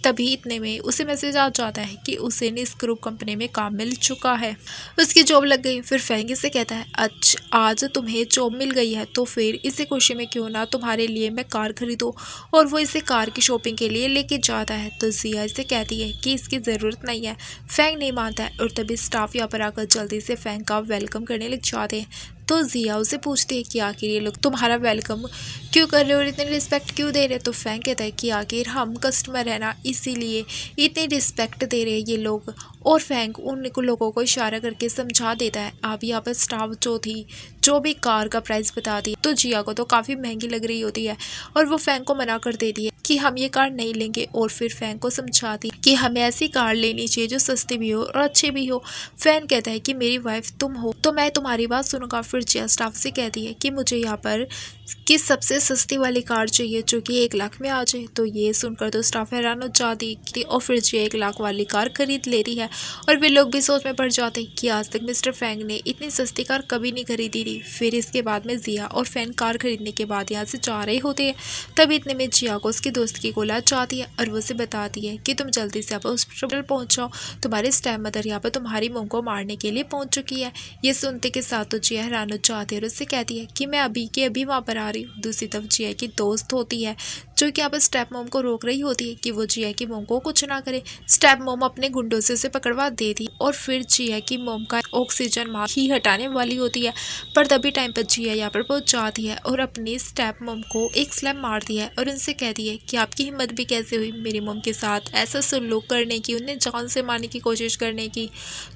तभी इतने में उसे मैसेज आ जाता है कि उसे इस ग्रुप कंपनी में काम मिल चुका है, उसकी जॉब लग गई। फिर फैंग से कहता है अच्छा आज तुम्हें जॉब मिल गई है तो फिर इसी खुशी में क्यों ना तुम्हारे लिए मैं कार खरीदूँ, और वो इसे कार की शॉपिंग के लिए लेके जाता है। तो जिया इसे कहती है कि इसकी ज़रूरत नहीं है। फैंग नहीं मानता है और तभी स्टाफ यहाँ पर आकर जल्दी से फैंग का वेलकम करने लग जाते हैं। तो जिया उसे पूछती है कि आखिर ये लोग तुम्हारा वेलकम क्यों कर रहे हो और इतनी रिस्पेक्ट क्यों दे रहे हैं। तो फैंग कहता है कि आखिर हम कस्टमर है ना, इसीलिए इतनी रिस्पेक्ट दे रहे हैं ये लोग। और फैंग उन लोगों को इशारा करके समझा देता है। अब यहाँ पर स्टाफ जो थी जो भी कार का प्राइस बता दी तो जिया को तो काफ़ी महंगी लग रही होती है और वो फैंग को मना कर देती है कि हम ये कार नहीं लेंगे। और फिर फैंग को समझाती कि हमें ऐसी कार लेनी चाहिए जो सस्ती भी हो और अच्छी भी हो। फैंग कहता है कि मेरी वाइफ तुम हो तो मैं तुम्हारी बात सुनूंगा। फिर जिया स्टाफ से कहती है कि मुझे यहाँ पर कि सबसे सस्ती वाली कार चाहिए जो कि 1 लाख में आ जाए। तो ये सुनकर तो स्टाफ हैरान हो जाती है और फिर जिया 1 लाख वाली कार खरीद लेती है। और वे लोग भी सोच में पड़ जाते हैं कि आज तक मिस्टर फैंग ने इतनी सस्ती कार कभी नहीं खरीदी थी। फिर इसके बाद में जिया और फैंग कार खरीदने के बाद यहाँ से जा रहे होते हैं। तभी इतने में जिया को उसके दोस्त की कॉल आ जाती है और वो उसे बताती है कि तुम जल्दी से आप हॉस्पिटल पहुँच जाओ, तुम्हारे स्टेप मदर यहाँ पर तुम्हारी मॉम को मारने के लिए पहुँच चुकी है। ये सुनते के साथ तो जिया हैरान हो जाती है और उससे कहती है कि मैं अभी के अभी वहाँ पर आ रही हूँ। दूसरी तरफ जिया की दोस्त होती है जो कि यहाँ पर स्टेप मॉम को रोक रही होती है कि वो जिया की मॉम को कुछ ना करे। स्टेप मॉम अपने गुंडों से उसे पकड़वा देती और फिर जिया की मॉम का ऑक्सीजन मास्क ही हटाने वाली होती है। पर तभी टाइम पर जिया यहाँ पर पहुंच जाती है और अपनी स्टेप मॉम को एक स्लैप मारती है और उनसे कहती है कि आपकी हिम्मत भी कैसे हुई मेरी मॉम के साथ ऐसा सलूक करने की, उन्हें जान से मारने की कोशिश करने की।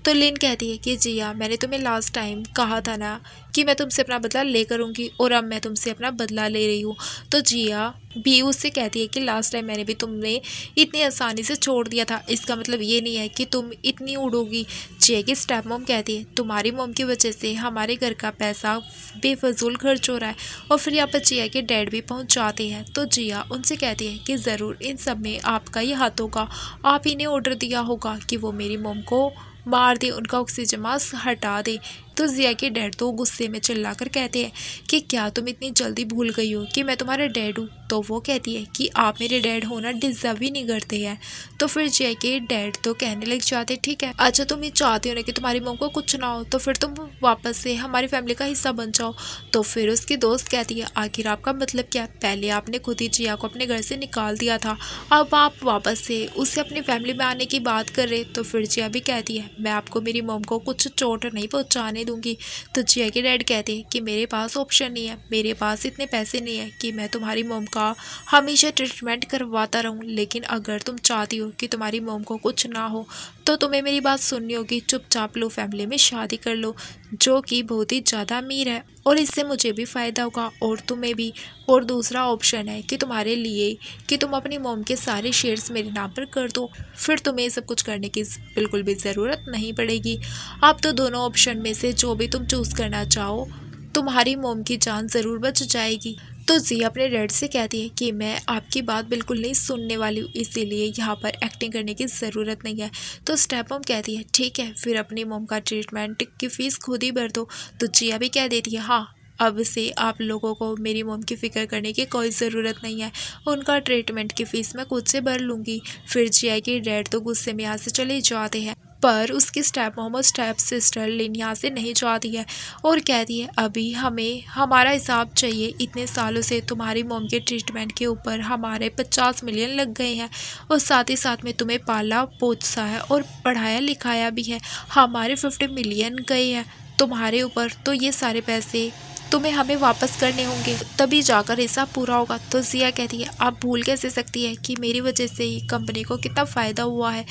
तो लिन कहती है कि जिया मैंने तुम्हें लास्ट टाइम कहा था ना कि मैं तुमसे अपना बदला ले करूँगी और अब मैं तुमसे अपना बदला ले रही हूँ। तो जिया भी उससे कहती है कि लास्ट टाइम मैंने भी तुम्हें इतनी आसानी से छोड़ दिया था, इसका मतलब ये नहीं है कि तुम इतनी उड़ोगी। जिया की स्टेप मॉम कहती है तुम्हारी मॉम की वजह से हमारे घर का पैसा बेफजूल खर्च हो रहा है। और फिर यहाँ पर जिया के डैड भी पहुँच जाते हैं। तो जिया उनसे कहती है कि ज़रूर इन सब में आपका ही हाथ होगा, आप ही ने ऑर्डर दिया होगा कि वो मेरी मॉम को मार दे, उनका ऑक्सीजन मास्क हटा दे। तो जिया के डैड तो गुस्से में चिल्लाकर कहते हैं कि क्या तुम इतनी जल्दी भूल गई हो कि मैं तुम्हारा डैड हूँ। तो वो कहती है कि आप मेरे डैड होना डिजर्व ही नहीं करते हैं। तो फिर जिया के डैड तो कहने लग जाते ठीक है अच्छा तुम ये चाहती हो ना कि तुम्हारी मॉम को कुछ ना हो तो फिर तुम वापस से हमारी फैमिली का हिस्सा बन जाओ। तो फिर उसकी दोस्त कहती है आखिर आपका मतलब क्या है, पहले आपने खुद ही जिया को अपने घर से निकाल दिया था, अब आप वापस से उसे अपनी फैमिली में आने की बात कर रहे। तो फिर जिया भी कहती है मैं आपको मेरी मॉम को कुछ चोट नहीं पहुँचाने दूंगी। तो जिया के डैड कहते हैं कि मेरे पास ऑप्शन नहीं है, मेरे पास इतने पैसे नहीं है कि मैं तुम्हारी मॉम का हमेशा ट्रीटमेंट करवाता रहूं, लेकिन अगर तुम चाहती हो कि तुम्हारी मॉम को कुछ ना हो तो तुम्हें मेरी बात सुननी होगी, चुपचाप लो फैमिली में शादी कर लो जो कि बहुत ही ज़्यादा अमीर है और इससे मुझे भी फ़ायदा होगा और तुम्हें भी। और दूसरा ऑप्शन है कि तुम्हारे लिए कि तुम अपनी मॉम के सारे शेयर्स मेरे नाम पर कर दो, फिर तुम्हें ये सब कुछ करने की बिल्कुल भी ज़रूरत नहीं पड़ेगी। आप तो दोनों ऑप्शन में से जो भी तुम चूज़ करना चाहो तुम्हारी मॉम की जान ज़रूर बच जाएगी। तो जिया अपने डैड से कहती है कि मैं आपकी बात बिल्कुल नहीं सुनने वाली हूँ, इसीलिए यहाँ पर एक्टिंग करने की ज़रूरत नहीं है। तो स्टेप मॉम कहती है ठीक है फिर अपनी मॉम का ट्रीटमेंट की फ़ीस खुद ही भर दो। तो जिया भी कह देती है हाँ अब से आप लोगों को मेरी मॉम की फ़िक्र करने की कोई ज़रूरत नहीं है, उनका ट्रीटमेंट की फ़ीस मैं खुद से भर लूँगी। फिर जिया के डैड तो गुस्से में यहाँ से चले जाते हैं पर उसकी स्टेप मॉम और स्टेप सिस्टर लिन यहाँ से नहीं जाती है और कहती है अभी हमें हमारा हिसाब चाहिए, इतने सालों से तुम्हारी मॉम के ट्रीटमेंट के ऊपर हमारे 50 मिलियन लग गए हैं और साथ ही साथ में तुम्हें पाला पोसा है और पढ़ाया लिखाया भी है, हमारे 50 मिलियन गए हैं तुम्हारे ऊपर, तो ये सारे पैसे तुम्हें हमें वापस करने होंगे तभी जाकर हिसाब पूरा होगा। तो जिया कहती है आप भूल कैसे सकती है कि मेरी वजह से ही कंपनी को कितना फ़ायदा हुआ है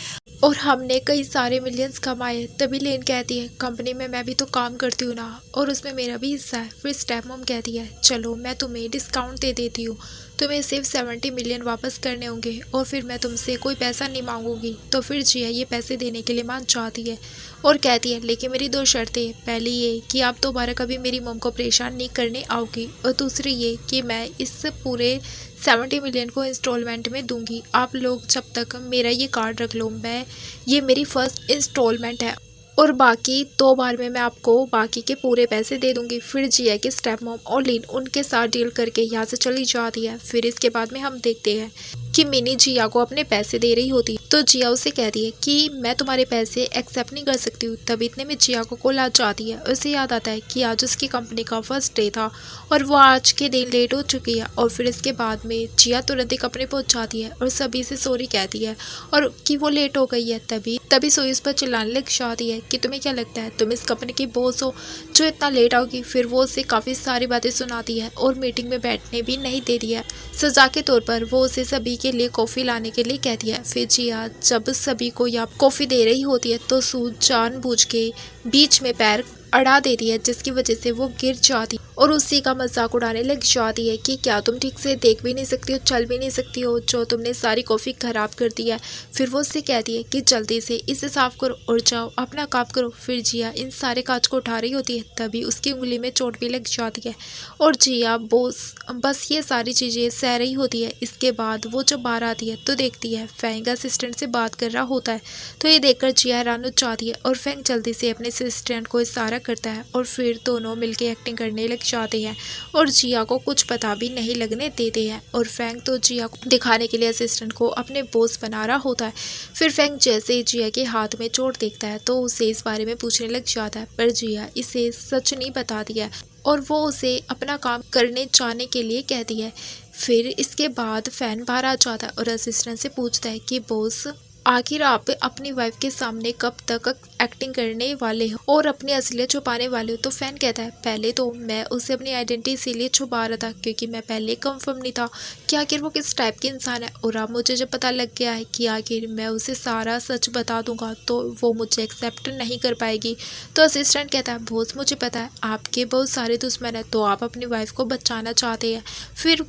और हमने कई सारे मिलियंस कमाए। तभी लेन कहती है कंपनी में मैं भी तो काम करती हूँ ना और उसमें मेरा भी हिस्सा है। फिर स्टेप मॉम कहती है चलो मैं तुम्हें डिस्काउंट दे देती हूँ, तुम्हें सिर्फ 70 मिलियन वापस करने होंगे और फिर मैं तुमसे कोई पैसा नहीं मांगूंगी। तो फिर जिया ये पैसे देने के लिए मान जाती है और कहती है लेकिन मेरी 2 शर्तें, पहली ये कि आप दोबारा कभी मेरी मॉम को परेशान नहीं करने आओगी और दूसरी ये कि मैं इस पूरे 70 मिलियन को इंस्टॉलमेंट में दूंगी, आप लोग जब तक मेरा ये कार्ड रख लो, मैं ये मेरी फर्स्ट इंस्टॉलमेंट है और बाकी 2 बार में मैं आपको बाकी के पूरे पैसे दे दूंगी। फिर जिया के स्टेप मॉम और लिन उनके साथ डील करके यहाँ से चली जाती है। फिर इसके बाद में हम देखते हैं कि मिनी जिया को अपने पैसे दे रही होती तो जिया उसे कहती है कि मैं तुम्हारे पैसे एक्सेप्ट नहीं कर सकती हूँ। तब इतने में जिया को कॉल आ जाती है। उसे याद आता है कि आज उसकी कंपनी का फर्स्ट डे था और वो आज के दिन लेट हो चुकी है। और फिर इसके बाद में जिया तुरंत ही कंपनी पहुंच जाती है और सभी से सॉरी कहती है और कि वो लेट हो गई है। तभी तभी सोई उस पर चिल्लाने लग जाती है कि तुम्हें क्या लगता है तुम इस कंपनी की बॉस हो जो इतना लेट आओगी। फिर वो उसे काफ़ी सारी बातें सुनाती है और मीटिंग में बैठने भी नहीं देती है। सजा के तौर पर वो उसे सभी के लिए कॉफ़ी लाने के लिए कहती है। फिर जिया जब सभी को यहाँ कॉफ़ी दे रही होती है तो सू जानबूझ के बीच में पैर अड़ा देती है जिसकी वजह से वो गिर जाती और उसी का मजाक उड़ाने लग जाती है कि क्या तुम ठीक से देख भी नहीं सकती हो, चल भी नहीं सकती हो, जो तुमने सारी कॉफ़ी खराब कर दी है। फिर वो उससे कहती है कि जल्दी से इसे साफ करो और जाओ अपना काम करो। फिर जिया इन सारे कांच को उठा रही होती है तभी उसकी उंगली में चोट भी लग जाती है और जिया बस ये सारी चीज़ें सह रही होती है। इसके बाद वो जब बाहर आती है तो देखती है फैंग असिस्टेंट से बात कर रहा होता है। तो ये देखकर जिया हैरान हो जाती है और फैंग जल्दी से अपने असिस्टेंट को इशारा करता है और फिर दोनों मिलकर एक्टिंग करने लग जाते हैं और जिया को कुछ पता भी नहीं लगने देते हैं। और फैंग तो जिया को दिखाने के लिए असिस्टेंट को अपने बॉस बना रहा होता है। फिर फैंग जैसे ही जिया के हाथ में चोट देखता है तो उसे इस बारे में पूछने लग जाता है पर जिया इसे सच नहीं बताती है और वो उसे अपना काम करने जाने के लिए कहती है। फिर इसके बाद फैन बाहर आ जाता है और असिस्टेंट से पूछता है कि बॉस आखिर आप अपनी वाइफ के सामने कब तक एक्टिंग करने वाले हो और अपनी असलियत छुपाने वाले हो। तो फैन कहता है पहले तो मैं उसे अपनी आइडेंटिटी इसीलिए छुपा रहा था क्योंकि मैं पहले कंफर्म नहीं था कि आखिर वो किस टाइप की इंसान है और अब मुझे जब पता लग गया है कि आखिर मैं उसे सारा सच बता दूंगा तो वो मुझे एक्सेप्ट नहीं कर पाएगी। तो असिस्टेंट कहता है बॉस मुझे पता है आपके बहुत सारे दुश्मन है तो आप अपनी वाइफ को बचाना चाहते हैं। फिर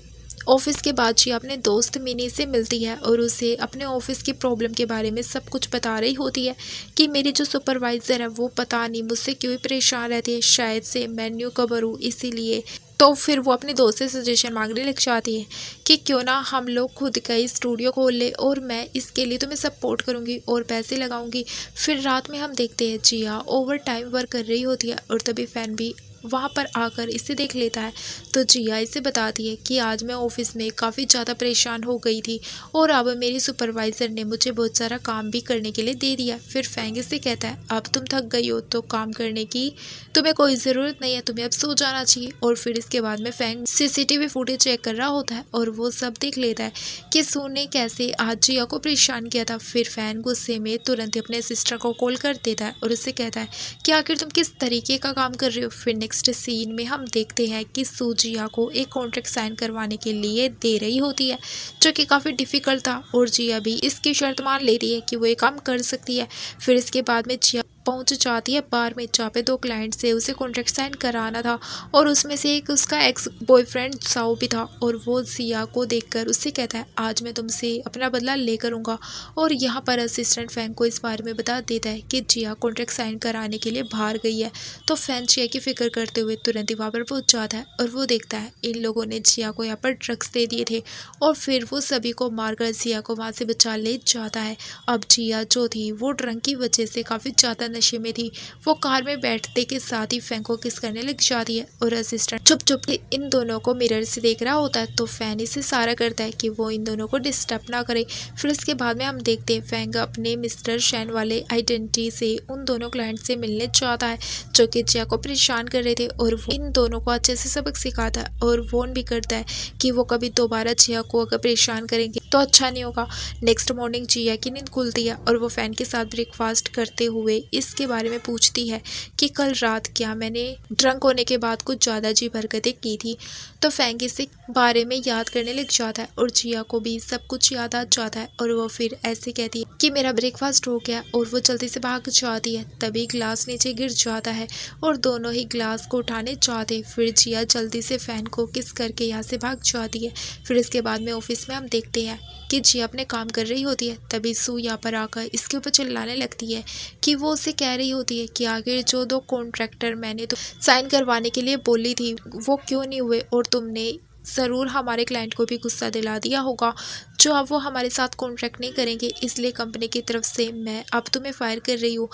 ऑफिस के बाद जिया अपने दोस्त मिनी से मिलती है और उसे अपने ऑफिस की प्रॉब्लम के बारे में सब कुछ बता रही होती है कि मेरी जो सुपरवाइज़र है वो पता नहीं मुझसे क्यों परेशान रहती है, शायद से मैं न्यू कवर हूँ इसीलिए। तो फिर वो अपने दोस्त से सजेशन मांगने लग जाती है कि क्यों ना हम लोग खुद का ही स्टूडियो खोल ले और मैं इसके लिए तुम्हें सपोर्ट करूँगी और पैसे लगाऊंगी। फिर रात में हम देखते हैं जिया ओवर टाइम वर्क कर रही होती है और तभी फैन भी वहाँ पर आकर इसे देख लेता है। तो जिया इसे बताती है कि आज मैं ऑफिस में काफ़ी ज़्यादा परेशान हो गई थी और अब मेरी सुपरवाइज़र ने मुझे बहुत सारा काम भी करने के लिए दे दिया। फिर फैंग इसे कहता है अब तुम थक गई हो तो काम करने की तुम्हें कोई ज़रूरत नहीं है, तुम्हें अब सो जाना चाहिए। और फिर इसके बाद में फैंग सीसीटीवी फुटेज चेक कर रहा होता है और वो सब देख लेता है कि सू ने कैसे आज जिया को परेशान किया था। फिर फैन गुस्से में तुरंत अपने सिस्टर को कॉल कर देता है और उससे कहता है कि आखिर तुम किस तरीके का काम कर रहे हो। फिर नेक्स्ट सीन में हम देखते हैं कि सू जिया को एक कॉन्ट्रैक्ट साइन करवाने के लिए दे रही होती है जो कि काफ़ी डिफिकल्ट था और जिया भी इसकी शर्त मान लेती है कि वो ये काम कर सकती है। फिर इसके बाद में जिया पहुंच जाती है बार में जहाँ पे 2 क्लाइंट से उसे कॉन्ट्रैक्ट साइन कराना था और उसमें से एक उसका एक्स बॉयफ्रेंड साओ भी था और वो जिया को देखकर उससे कहता है आज मैं तुमसे अपना बदला ले करूँगा। और यहाँ पर असिस्टेंट फैन को इस बारे में बता देता है कि जिया कॉन्ट्रैक्ट साइन कराने के लिए बाहर गई है। तो फैन जिया की फिक्र करते हुए तुरंत ही वहाँ पर पहुँच जाता है और वो देखता है इन लोगों ने जिया को यहाँ पर ड्रग्स दे दिए थे और फिर वो सभी को मारकर जिया को वहाँ से बचा ले जाता है। अब जिया जो थी वो ड्रंक की वजह से काफ़ी ज़्यादा नशे में थी। वो कार में बैठते के साथ ही फैन को किस करने लग जाती है और असिस्टेंट चुप चुप के इन दोनों को मिरर से देख रहा होता है। तो फैन इसे सारा करता है कि वो इन दोनों को डिस्टर्ब ना करे। फिर इसके बाद में हम देखते हैं फैंग अपने मिस्टर शैन वाले आइडेंटिटी से उन दोनों क्लाइंट से मिलने जाता है जो कि जिया को परेशान कर रहे थे और वो इन दोनों को अच्छे से सबक सिखाता है और वॉर्न भी करता है कि वो कभी दोबारा जिया को अगर परेशान करेंगे तो अच्छा नहीं होगा। नेक्स्ट मॉर्निंग जिया की नींद खुलती है और वो फैन के साथ ब्रेकफास्ट करते हुए इसके बारे में पूछती है कि कल रात क्या मैंने ड्रंक होने के बाद कुछ ज़्यादा अजीब हरकतें की थी। तो फैंग इसे बारे में याद करने लग जाता है और जिया को भी सब कुछ याद आ जाता है और वो फिर ऐसे कहती है कि मेरा ब्रेकफास्ट हो गया और वो जल्दी से भाग जाती है। तभी ग्लास नीचे गिर जाता है और दोनों ही ग्लास को उठाने चाहते। फिर जिया जल्दी से फैन को किस करके यहाँ से भाग जाती है। फिर इसके बाद में ऑफिस में हम देखते हैं कि जिया अपने काम कर रही होती है। तभी सू यहाँ पर आकर इसके ऊपर चिल्लाने लगती है कि वो उसे कह रही होती है कि आखिर जो 2 कॉन्ट्रैक्टर मैंने तो साइन करवाने के लिए बोली थी वो क्यों नहीं हुए और तुमने ज़रूर हमारे क्लाइंट को भी गुस्सा दिला दिया होगा जो अब वो हमारे साथ कॉन्ट्रैक्ट नहीं करेंगे, इसलिए कंपनी की तरफ से मैं अब तुम्हें फायर कर रही हूँ।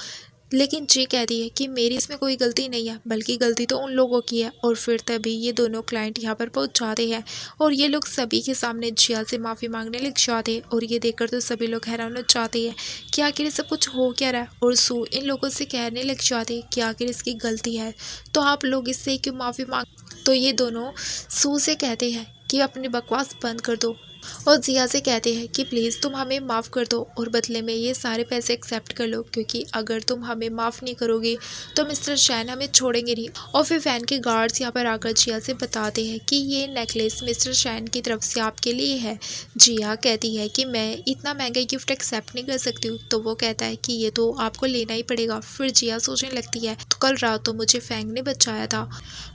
लेकिन जी कहती है कि मेरी इसमें कोई गलती नहीं है, बल्कि गलती तो उन लोगों की है। और फिर तभी ये दोनों क्लाइंट यहाँ पर पहुँच जाते हैं और ये लोग सभी के सामने जिया से माफ़ी मांगने लग जाते हैं। और ये देखकर तो सभी लोग हैरान हो जाते हैं कि आखिर सब कुछ हो क्या रहा है। और सू इन लोगों से कहने लग जाते हैं कि आखिर इसकी गलती है तो आप लोग इससे क्यों माफ़ी मांग। तो ये दोनों सू से कहते हैं कि अपनी बकवास बंद कर दो और जिया से कहते हैं कि प्लीज़ तुम हमें माफ़ कर दो और बदले में ये सारे पैसे एक्सेप्ट कर लो, क्योंकि अगर तुम हमें माफ़ नहीं करोगे तो मिस्टर शैन हमें छोड़ेंगे नहीं। और फिर फैन के गार्ड्स यहाँ पर आकर जिया से बताते हैं कि ये नेकलेस मिस्टर शैन की तरफ से आपके लिए है। जिया कहती है कि मैं इतना महंगा गिफ्ट एक्सेप्ट नहीं कर सकती हूँ। तो वो कहता है कि ये तो आपको लेना ही पड़ेगा। फिर जिया सोचने लगती है तो कल रात तो मुझे फैंग ने बचाया था।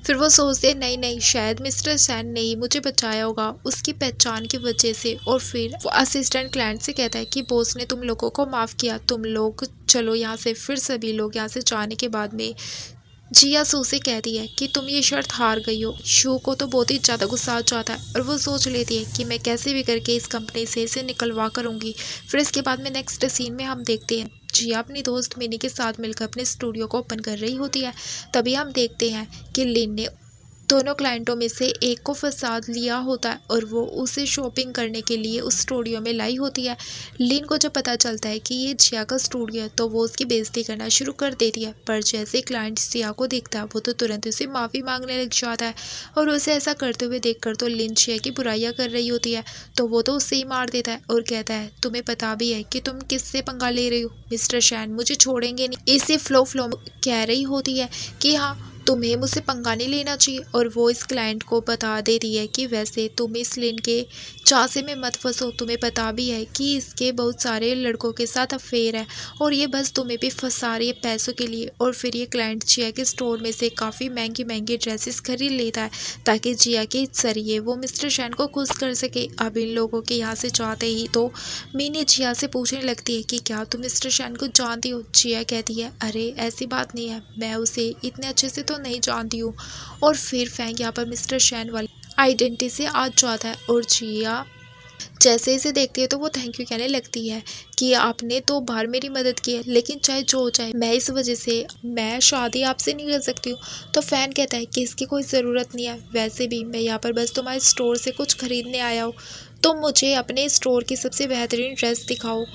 फिर वो सोचते नहीं नहीं, शायद मिस्टर सैन ने ही मुझे बचाया होगा उसकी पहचान की वजह से। और फिर वो असिस्टेंट क्लाइंट से कहता है कि बॉस ने तुम लोगों को माफ़ किया, तुम लोग चलो यहाँ से। फिर सभी लोग यहाँ से जाने के बाद में जिया सू से कहती है कि तुम ये शर्त हार गई हो। शू को तो बहुत ही ज़्यादा गुस्सा आ जाता है और वो सोच लेती है कि मैं कैसे भी करके इस कंपनी से इसे निकलवा करूँगी। फिर इसके बाद में नेक्स्ट सीन में हम देखते हैं जिया अपनी दोस्त मिनी के साथ मिलकर अपने स्टूडियो को ओपन कर रही होती है। तभी हम देखते हैं कि लिन ने दोनों क्लाइंटों में से एक को फंसा लिया होता है और वो उसे शॉपिंग करने के लिए उस स्टूडियो में लाई होती है। लिन को जब पता चलता है कि ये जिया का स्टूडियो है तो वो उसकी बेइज्जती करना शुरू कर देती है। पर जैसे क्लाइंट जिया को देखता है वो तो तुरंत उसे माफ़ी मांगने लग जाता है और उसे ऐसा करते हुए देखकर तो लिन जिया की बुराइयां कर रही होती है। तो वो तो उससे ही मार देता है और कहता है तुम्हें पता भी है कि तुम किससे पंगा ले रही हो, मिस्टर शैन मुझे छोड़ेंगे नहीं। इसे फ्लो कह रही होती है कि हाँ तुम्हें मुझसे पंगा नहीं लेना चाहिए। और वो इस क्लाइंट को बता देती है कि वैसे तुम इस लिन के चासे में मत फंसो, तुम्हें पता भी है कि इसके बहुत सारे लड़कों के साथ अफेयर है और ये बस तुम्हें भी फंसा रही है पैसों के लिए। और फिर ये क्लाइंट जिया के स्टोर में से काफ़ी महंगी महंगी ड्रेसेस खरीद लेता है ताकि जिया के जरिए वो मिस्टर शैन को खुश कर सके। अब इन लोगों के यहाँ से जाते ही तो मीनी जिया से पूछने लगती है कि क्या तुम मिस्टर शैन को जानती हो। जिया कहती है अरे ऐसी बात नहीं है, मैं उसे इतने अच्छे से तो नहीं जानती हूँ। और फिर फैंग यहाँ पर मिस्टर शैन वाली आइडेंटिटी से आ जाता है और जिया जैसे इसे देखती है तो वो थैंक यू कहने लगती है कि आपने तो बाहर मेरी मदद की है, लेकिन चाहे जो हो जाए मैं इस वजह से मैं शादी आपसे नहीं कर सकती हूँ। तो फैन कहता है कि इसकी कोई ज़रूरत नहीं है, वैसे भी मैं यहाँ पर बस तुम्हारे स्टोर से कुछ खरीदने आया हूँ, तो मुझे अपने स्टोर की सबसे बेहतरीन ड्रेस दिखाओ।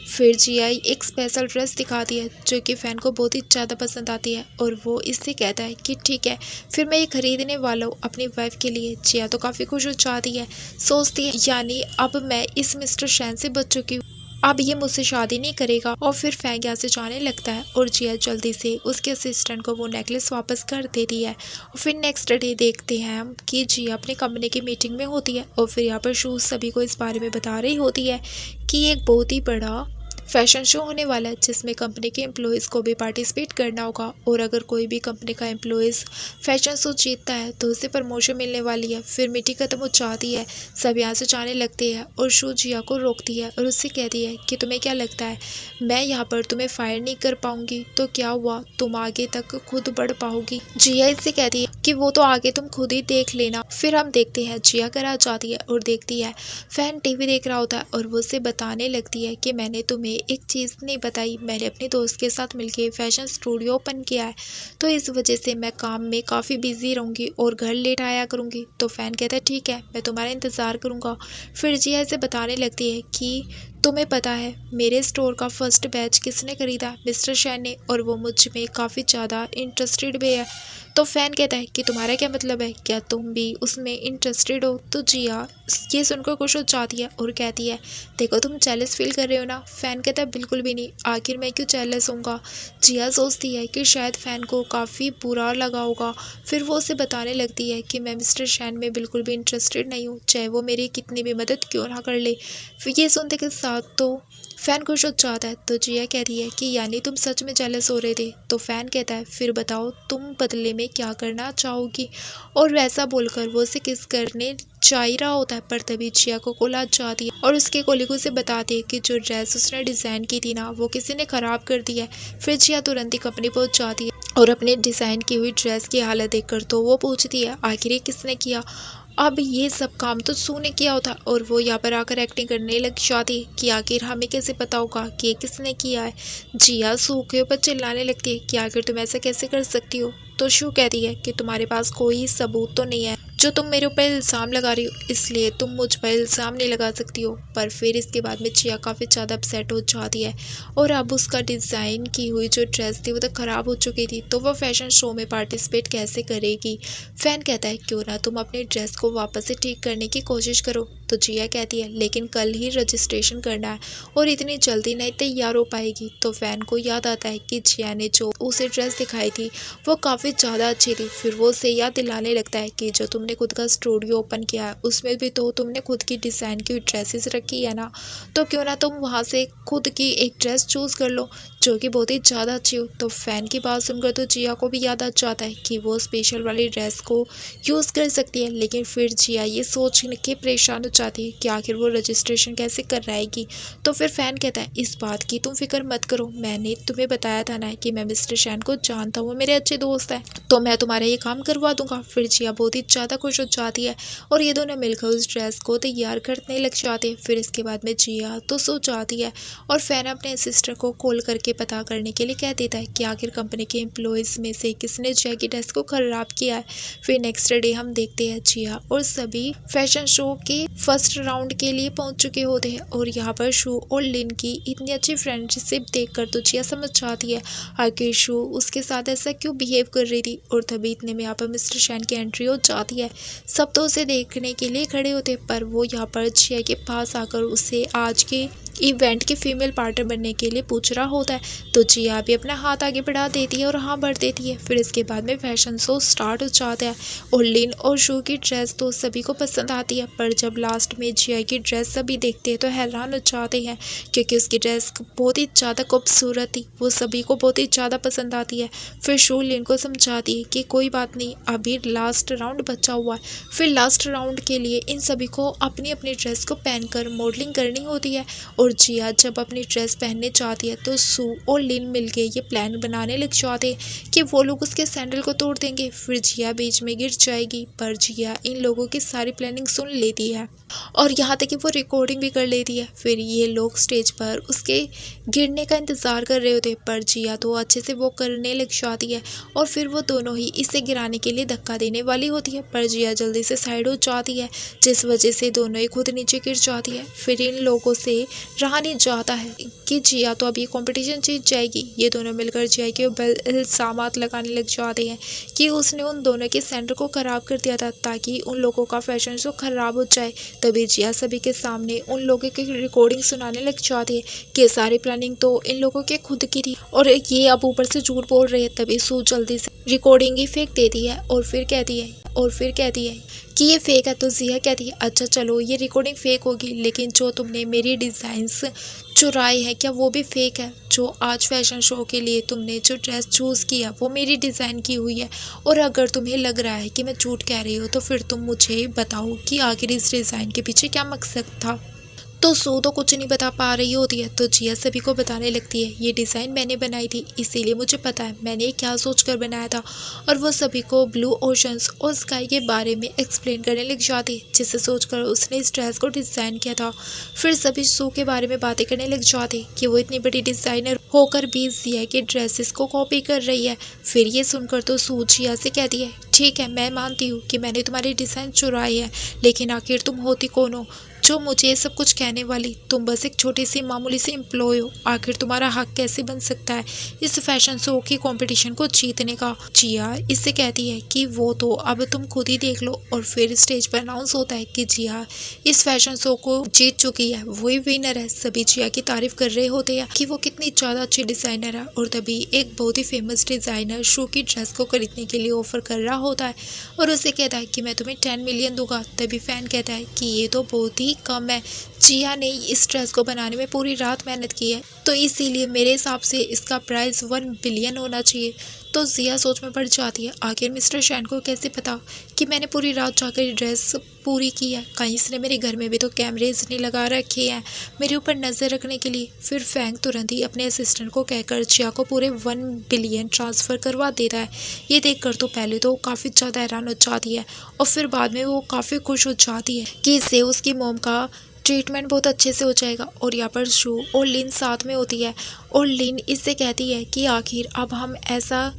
फिर जीआई एक स्पेशल ड्रेस दिखाती है जो कि फ़ैन को बहुत ही ज़्यादा पसंद आती है और वो इससे कहता है कि ठीक है फिर मैं ये खरीदने वाला हूँ अपनी वाइफ के लिए। जिया तो काफ़ी खुश हो जाती है, सोचती है यानी अब मैं इस मिस्टर शैन से बच चुकी हूँ, अब ये मुझसे शादी नहीं करेगा। और फिर फैंग यहाँ से जाने लगता है और जिया जल्दी से उसके असिस्टेंट को वो नेकलेस वापस कर देती है। और फिर नेक्स्ट डे देखते हैं हम कि जिया अपने कंपनी की मीटिंग में होती है और फिर यहाँ पर शूज़ सभी को इस बारे में बता रही होती है कि एक बहुत ही बड़ा फैशन शो होने वाला है जिसमें कंपनी के एम्प्लॉयज़ को भी पार्टिसिपेट करना होगा और अगर कोई भी कंपनी का एम्प्लॉयज़ फैशन शो जीतता है तो उसे प्रमोशन मिलने वाली है। फिर मीटिंग खत्म हो जाती है, सब यहाँ से जाने लगते हैं और शो जिया को रोकती है और उससे कहती है कि तुम्हें क्या लगता है मैं यहाँ पर तुम्हें फायर नहीं कर पाऊंगी तो क्या हुआ, तुम आगे तक खुद बढ़ पाओगी। जिया इससे कहती है कि वो तो आगे तुम खुद ही देख लेना। फिर हम देखते हैं जिया घर आ जाती है और देखती है फैन टीवी देख रहा होता है और वो उसे बताने लगती है कि मैंने तुम्हें एक चीज़ नहीं बताई, मैंने अपने दोस्त के साथ मिलके फैशन स्टूडियो ओपन किया है, तो इस वजह से मैं काम में काफ़ी बिजी रहूँगी और घर लेट आया करूँगी। तो फ़ैन कहता है ठीक है मैं तुम्हारा इंतज़ार करूँगा। फिर जिया इसे बताने लगती है कि तुम्हें पता है मेरे स्टोर का फर्स्ट बैच किसने खरीदा, मिस्टर शैन ने, और वो मुझ में काफ़ी ज़्यादा इंटरेस्टेड भी है। तो फ़ैन कहता है कि तुम्हारा क्या मतलब है, क्या तुम भी उसमें इंटरेस्टेड हो। तो जिया ये सुनकर खुश हो जाती है और कहती है देखो तुम जेलस फील कर रहे हो ना। फ़ैन कहता है बिल्कुल भी नहीं, आखिर मैं क्यों जेलस होऊंगा। जिया सोचती है कि शायद फ़ैन को काफ़ी बुरा लगा होगा। फिर वो उसे बताने लगती है कि मैं मिस्टर शैन में बिल्कुल भी इंटरेस्टेड नहीं हूँ, चाहे वो मेरी कितनी भी मदद क्यों ना कर ले। फिर ये सुनते के साथ तो फ़ैन खुश हो जाता है। तो जिया कहती है कि यानी तुम सच में जेलस हो रहे थे। तो फ़ैन कहता है फिर बताओ तुम बदले में क्या करना चाहोगी। और वैसा बोलकर वो उसे किस करने जा ही रहा होता है पर तभी जिया को कॉल आ जाती है और उसके कोलिग उसे बताती है कि जो ड्रेस उसने डिज़ाइन की थी ना वो किसी ने ख़राब कर दी है। फिर जिया तुरंत ही कंपनी पहुंच जाती है और अपने डिज़ाइन की हुई ड्रेस की हालत देखकर तो वो पूछती है आखिर ये किसने किया। अब ये सब काम तो सू ने किया होता और वो यहाँ पर आकर एक्टिंग करने लग जाती है कि आखिर हमें कैसे पता होगा कि ये किसने किया है। जिया सू के ऊपर चिल्लाने लगती है कि आखिर तुम ऐसा कैसे कर सकती हो। तो शू कहती है कि तुम्हारे पास कोई सबूत तो नहीं है जो तुम मेरे ऊपर इल्ज़ाम लगा रही हो, इसलिए तुम मुझ पर इल्ज़ाम नहीं लगा सकती हो। पर फिर इसके बाद में जिया काफ़ी ज़्यादा अपसेट हो जाती है और अब उसका डिज़ाइन की हुई जो ड्रेस थी वो तो ख़राब हो चुकी थी, तो वो फैशन शो में पार्टिसिपेट कैसे करेगी। फ़ैन कहता है क्यों ना तुम अपनी ड्रेस को वापस से ठीक करने की कोशिश करो। तो जिया कहती है लेकिन कल ही रजिस्ट्रेशन करना है और इतनी जल्दी नहीं तैयार हो पाएगी। तो फ़ैन को याद आता है कि जिया ने जो उसे ड्रेस दिखाई थी वो काफ़ी ज़्यादा अच्छी थी। फिर वो उसे याद दिलाने लगता है कि जो तुमने खुद का स्टूडियो ओपन किया है उसमें भी तो तुमने खुद की डिज़ाइन की ड्रेसेस रखी है ना, तो क्यों ना तुम वहाँ से खुद की एक ड्रेस चूज़ कर लो जो कि बहुत ही ज़्यादा अच्छी हो। तो फ़ैन की बात सुनकर तो जिया को भी याद आ जाता है कि वो स्पेशल वाली ड्रेस को यूज़ कर सकती है, लेकिन फिर जिया ये सोच के परेशान हो जाती है कि आखिर वो रजिस्ट्रेशन कैसे कर पाएगी। तो फिर फ़ैन कहता है इस बात की तुम फिक्र मत करो, मैंने तुम्हें बताया था ना कि मैं मिस्टर शैन को जानता हूँ, वो मेरे अच्छे दोस्त हैं, तो मैं तुम्हारा ये काम करवा दूंगा। फिर जिया बहुत ही ज़्यादा खुश हो जाती है और ये दोनों मिलकर उस ड्रेस को तैयार करने लग जाते हैं। फिर इसके बाद में जिया तो सो जाती है और फ़ैन अपने सिस्टर को कॉल करके पता करने के लिए कह देता है कि आखिर कंपनी के एम्प्लॉयज़ में से किसने जिया की ड्रेस को ख़राब किया है। फिर नेक्स्ट डे हम देखते हैं जिया और सभी फैशन शो के फर्स्ट राउंड के लिए पहुंच चुके होते हैं और यहाँ पर शू और लिन की इतनी अच्छी फ्रेंडशिप देखकर तो जिया समझ जाती है आखिर शू उसके साथ ऐसा क्यों बिहेव कर रही थी। और तभी इतने में यहाँ पर मिस्टर शैन की एंट्री हो जाती है। सब तो उसे देखने के लिए खड़े होते पर वो यहाँ पर जिया के पास आकर उसे आज के इवेंट के फीमेल पार्टनर बनने के लिए पूछ रहा होता है। तो जिया भी अपना हाथ आगे बढ़ा देती है और हाँ भर देती है। फिर इसके बाद में फैशन शो स्टार्ट हो जाता है और लिन और शू की ड्रेस तो सभी को पसंद आती है, पर जब लास्ट में जिया की ड्रेस सभी देखते हैं तो हैरान हो जाते हैं क्योंकि उसकी ड्रेस बहुत ही ज़्यादा खूबसूरत थी, वो सभी को बहुत ही ज़्यादा पसंद आती है। फिर शू लिन को समझाती है कि कोई बात नहीं, अभी लास्ट राउंड बचा हुआ है। फिर लास्ट राउंड के लिए इन सभी को अपनी अपनी ड्रेस को पहनकर मॉडलिंग करनी होती है और जिया जब अपनी ड्रेस पहनने चाहती है तो सू और लिन मिलके ये प्लान बनाने लग जाते हैं कि वो लोग उसके सैंडल को तोड़ देंगे। फिर जिया बीच में गिर जाएगी, पर जिया इन लोगों की सारी प्लानिंग सुन लेती है और यहाँ तक कि वो रिकॉर्डिंग भी कर लेती है। फिर ये लोग स्टेज पर उसके गिरने का इंतज़ार कर रहे होते पर जिया तो अच्छे से वो करने लग जाती है और फिर वो दोनों ही इसे गिराने के लिए धक्का देने वाली होती है, पर जिया जल्दी से साइड हो जाती है जिस वजह से दोनों ही खुद नीचे गिर जाती है। फिर इन लोगों से रहा नहीं जाता है कि जिया तो अब ये कॉम्पिटिशन जीत जाएगी। ये दोनों मिलकर जिया के ऊपर इल्ज़ामात लगाने लग जाते हैं कि उसने उन दोनों के सेंटर को ख़राब कर दिया था ताकि उन लोगों का फैशन शो ख़राब हो जाए। तभी जिया सभी के सामने उन लोगों की रिकॉर्डिंग सुनाने लग जाती है कि सारी प्लानिंग तो इन लोगों के खुद की थी और ये अब ऊपर से झूठ बोल रहे हैं। तभी सू जल्दी से रिकॉर्डिंग ही फेंक देती है और फिर कहती है कि ये फेक है। तो जिया कहती है अच्छा चलो ये रिकॉर्डिंग फेक होगी, लेकिन जो तुमने मेरी डिज़ाइंस चुराए हैं क्या वो भी फेक है? जो आज फैशन शो के लिए तुमने जो ड्रेस चूज़ किया वो मेरी डिज़ाइन की हुई है, और अगर तुम्हें लग रहा है कि मैं झूठ कह रही हूँ तो फिर तुम मुझे बताओ कि आखिर इस डिज़ाइन के पीछे क्या मकसद था। तो सू तो कुछ नहीं बता पा रही होती है, तो जिया सभी को बताने लगती है ये डिज़ाइन मैंने बनाई थी, इसीलिए मुझे पता है मैंने क्या सोच कर बनाया था। और वो सभी को ब्लू ओशंस और स्काई के बारे में एक्सप्लेन करने लग जाती है जिसे सोचकर उसने इस ड्रेस को डिज़ाइन किया था। फिर सभी सू के बारे में बातें करने लग जाते कि वो इतनी बड़ी डिज़ाइनर होकर भी जिया के ड्रेसेस को कॉपी कर रही है। फिर ये सुनकर तो सू जिया से कहती है ठीक है मैं मानती हूँ कि मैंने तुम्हारी डिज़ाइन चुराई है, लेकिन आखिर तुम होती कौन हो जो मुझे ये सब कुछ कहने वाली? तुम बस एक छोटी सी मामूली सी एम्प्लॉय हो, आखिर तुम्हारा हक कैसे बन सकता है इस फैशन शो की कंपटीशन को जीतने का? जिया इससे कहती है कि वो तो अब तुम खुद ही देख लो। और फिर स्टेज पर अनाउंस होता है कि जिया इस फैशन शो को जीत चुकी है, वही विनर है। सभी जिया की तारीफ कर रहे होते हैं कि वो कितनी ज़्यादा अच्छी डिज़ाइनर है। और तभी एक बहुत ही फेमस डिज़ाइनर शो की ड्रेस को खरीदने के लिए ऑफर कर रहा होता है और उसे कहता है कि मैं तुम्हें 10 मिलियन दूंगा। तभी फ़ैन कहता है कि ये तो बहुत ही कम है, जिया ने इस ड्रेस को बनाने में पूरी रात मेहनत की है, तो इसीलिए मेरे हिसाब से इसका प्राइस 1 बिलियन होना चाहिए। तो जिया सोच में पड़ जाती है, आखिर मिस्टर शैन को कैसे पता कि मैंने पूरी रात जाकर ड्रेस पूरी की है। कहीं इसने मेरे घर में भी तो कैमरेज नहीं लगा रखे हैं मेरे ऊपर नज़र रखने के लिए। फिर फैंग तुरंत ही अपने असिस्टेंट को कहकर जिया को पूरे 1 बिलियन ट्रांसफ़र करवा देता है। ये देखकर तो पहले तो काफ़ी ज़्यादा हैरान हो जाती है और फिर बाद में वो काफ़ी खुश हो जाती है कि इससे उसकी मोम का ट्रीटमेंट बहुत अच्छे से हो जाएगा। और यहाँ पर शू और लिन साथ में होती है और लिन इससे कहती है कि आखिर अब हम ऐसा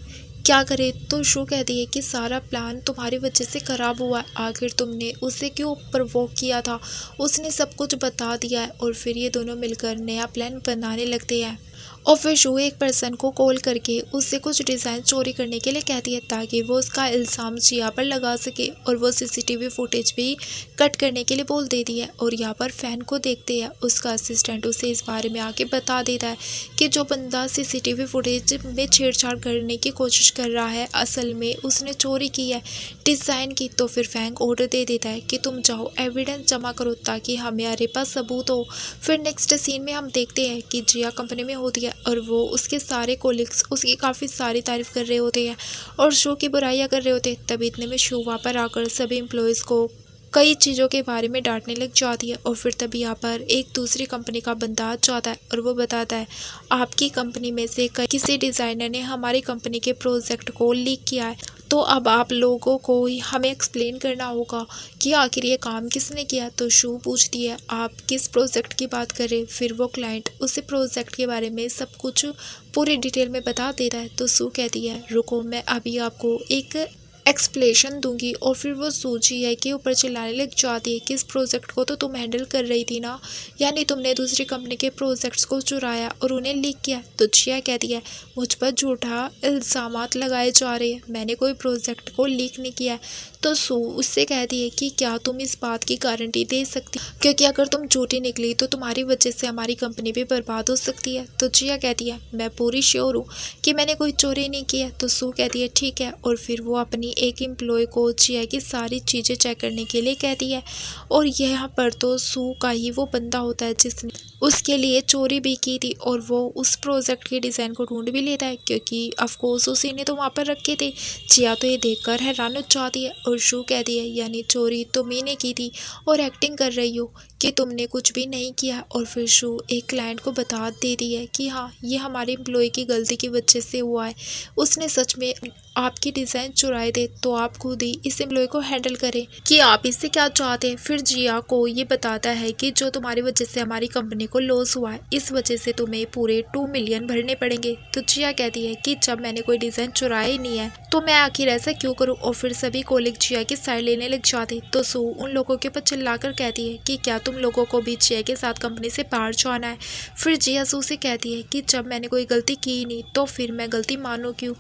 क्या करें। तो शू कहती है कि सारा प्लान तुम्हारी वजह से ख़राब हुआ है, आखिर तुमने उसे क्यों प्रोवोक किया था, उसने सब कुछ बता दिया है। और फिर ये दोनों मिलकर नया प्लान बनाने लगते हैं और फिर शू एक पर्सन को कॉल करके उससे कुछ डिज़ाइन चोरी करने के लिए कहती है ताकि वो उसका इल्ज़ाम जिया पर लगा सके। और वो सीसीटीवी फुटेज भी कट करने के लिए बोल देती है। और यहाँ पर फैन को देखते हैं, उसका असिस्टेंट उसे इस बारे में आके बता देता है कि जो बंदा सीसीटीवी फुटेज में छेड़छाड़ करने की कोशिश कर रहा है असल में उसने चोरी की है डिज़ाइन की। तो फिर फैंग ऑर्डर दे देता है कि तुम जाओ एविडेंस जमा करो ताकि हमारे पास सबूत हो। फिर नेक्स्ट सीन में हम देखते हैं कि जिया कंपनी में होती है और वो उसके सारे कोलिग्स उसकी काफ़ी सारी तारीफ़ कर रहे होते हैं और शो की बुराइयां कर रहे होते हैं। तभी इतने में शो वहाँ पर आकर सभी एम्प्लॉयज़ को कई चीज़ों के बारे में डांटने लग जाती है। और फिर तभी यहाँ पर एक दूसरी कंपनी का बंदा आ जाता है और वो बताता है आपकी कंपनी में से किसी डिज़ाइनर ने हमारी कंपनी के प्रोजेक्ट को लीक किया है, तो अब आप लोगों को ही हमें एक्सप्लेन करना होगा कि आखिर ये काम किसने किया। तो शू पूछती है आप किस प्रोजेक्ट की बात कर रहे हैं। फिर वो क्लाइंट उसे प्रोजेक्ट के बारे में सब कुछ पूरी डिटेल में बता देता है। तो शू कहती है रुको मैं अभी आपको एक एक्सप्लेनेशन दूंगी। और फिर वो सूजी है कि ऊपर चिल्लाने लग जाती है कि इस प्रोजेक्ट को तो तुम हैंडल कर रही थी ना, यानी तुमने दूसरी कंपनी के प्रोजेक्ट्स को चुराया और उन्हें लीक किया। तो जिया कहती है मुझ पर झूठा इल्ज़ामात लगाए जा रहे हैं, मैंने कोई प्रोजेक्ट को लीक नहीं किया है। तो सू उससे कहती है कि क्या तुम इस बात की गारंटी दे सकती, क्योंकि अगर तुम झूठी निकली तो तुम्हारी वजह से हमारी कंपनी भी बर्बाद हो सकती है। तो जिया कहती है मैं पूरी श्योर हूँ कि मैंने कोई चोरी नहीं की है। तो सू कहती है ठीक है। और फिर वो अपनी एक एम्प्लॉय को जिया की सारी चीज़ें चेक करने के लिए कहती है। और यहाँ पर तो सू का ही वो बंदा होता है जिसने उसके लिए चोरी भी की थी और वो उस प्रोजेक्ट के डिज़ाइन को ढूंढ भी लेता है क्योंकि ऑफकोर्स उसी ने तो वहाँ पर रखे थे। जिया तो ये देखकर हैरान हो जाती है और शू कहती है यानी चोरी तुम ही ने की थी और एक्टिंग कर रही हो कि तुमने कुछ भी नहीं किया। और फिर शू एक क्लाइंट को बता देती है कि हाँ ये हमारे एम्प्लॉय की गलती की वजह से हुआ है, उसने सच में आपकी डिज़ाइन चुराए थे, तो आप खुद ही इस एम्प्लॉय को हैंडल करें कि आप इससे क्या चाहते हैं। फिर जिया को ये बताता है कि जो तुम्हारी वजह से हमारी कंपनी को लॉस हुआ है इस वजह से तुम्हें पूरे 2 मिलियन भरने पड़ेंगे। तो जिया कहती है कि जब मैंने कोई डिज़ाइन चुराया ही नहीं है तो मैं आखिर ऐसा क्यों करूं। और फिर सभी कोलिग जिया की साइड लेने लग जाते। तो सू उन लोगों के ऊपर चिल्लाकर कहती है कि क्या तुम लोगों को भी जिया के साथ कंपनी से बाहर जाना है। फिर जिया सू से कहती है कि जब मैंने कोई गलती की ही नहीं तो फिर मैं गलती मानूं क्यों।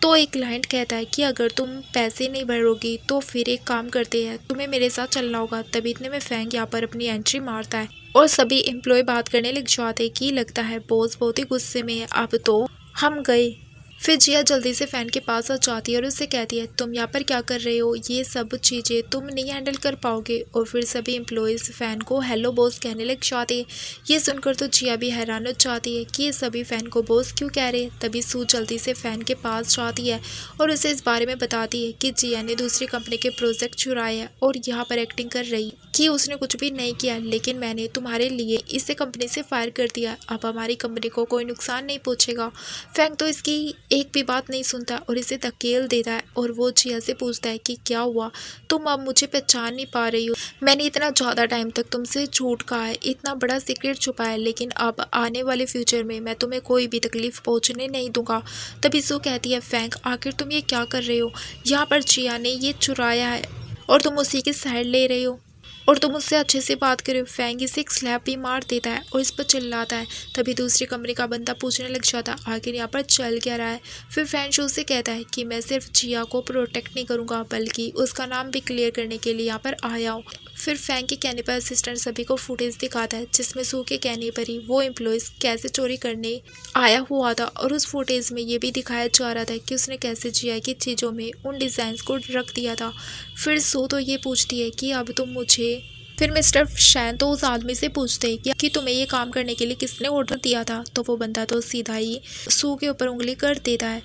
तो एक क्लाइंट कहता है कि अगर तुम पैसे नहीं भरोगी तो फिर एक काम करते हैं तुम्हें मेरे साथ चलना होगा। तभी इतने में फैंग यहाँ पर अपनी एंट्री मारता है और सभी एम्प्लॉय बात करने लग जाते कि लगता है बॉस बहुत ही गुस्से में है, अब तो हम गए। फिर जिया जल्दी से फ़ैन के पास आ जाती है और उससे कहती है तुम यहाँ पर क्या कर रहे हो, ये सब चीज़ें तुम नहीं हैंडल कर पाओगे। और फिर सभी एम्प्लॉयज़ फ़ैन को हेलो बॉस कहने लग जाते हैं। ये सुनकर तो जिया भी हैरान हो जाती है कि ये सभी फ़ैन को बॉस क्यों कह रहे हैं। तभी सू जल्दी से फ़ैन के पास जाती है और उसे इस बारे में बताती है कि जिया ने दूसरी कंपनी के प्रोजेक्ट चुराए हैं और यहाँ पर एक्टिंग कर रही कि उसने कुछ भी नहीं किया, लेकिन मैंने तुम्हारे लिए इसे कंपनी से फायर कर दिया, अब हमारी कंपनी को कोई नुकसान नहीं पहुँचेगा। फैंग तो इसकी एक भी बात नहीं सुनता और इसे धकेल देता है और वो जिया से पूछता है कि क्या हुआ, तुम अब मुझे पहचान नहीं पा रही हो। मैंने इतना ज़्यादा टाइम तक तुमसे झूठ कहा है, इतना बड़ा सीक्रेट छुपाया है, लेकिन अब आने वाले फ्यूचर में मैं तुम्हें कोई भी तकलीफ पहुँचने नहीं दूंगा। तभी सू कहती है फैंग आखिर तुम ये क्या कर रहे हो, यहाँ पर जिया ने ये चुराया है और तुम उसी की साइड ले रहे हो और तुम उससे अच्छे से बात करे। फैंग इसे एक स्लैप भी मार देता है और इस पर चिल्लाता है। तभी दूसरी कंपनी का बंदा पूछने लग जाता है आखिर यहाँ पर चल क्या रहा है। फिर फैंग शो से कहता है कि मैं सिर्फ जिया को प्रोटेक्ट नहीं करूँगा बल्कि उसका नाम भी क्लियर करने के लिए यहाँ पर आया हूँ। फिर फैंग के कहने पर असिस्टेंट सभी को फुटेज दिखाता है जिसमें सू के कहने पर ही वो एम्प्लॉयज़ कैसे चोरी करने आया हुआ था और उस फुटेज में ये भी दिखाया जा रहा था कि उसने कैसे जिया की चीज़ों में उन डिज़ाइंस को रख दिया था। फिर सू तो ये पूछती है कि अब तुम मुझे फिर मिस्टर शैन तो उस आदमी से पूछते हैं कि तुम्हें ये काम करने के लिए किसने ऑर्डर दिया था। तो वो बंदा तो सीधा ही सू के ऊपर उंगली कर देता है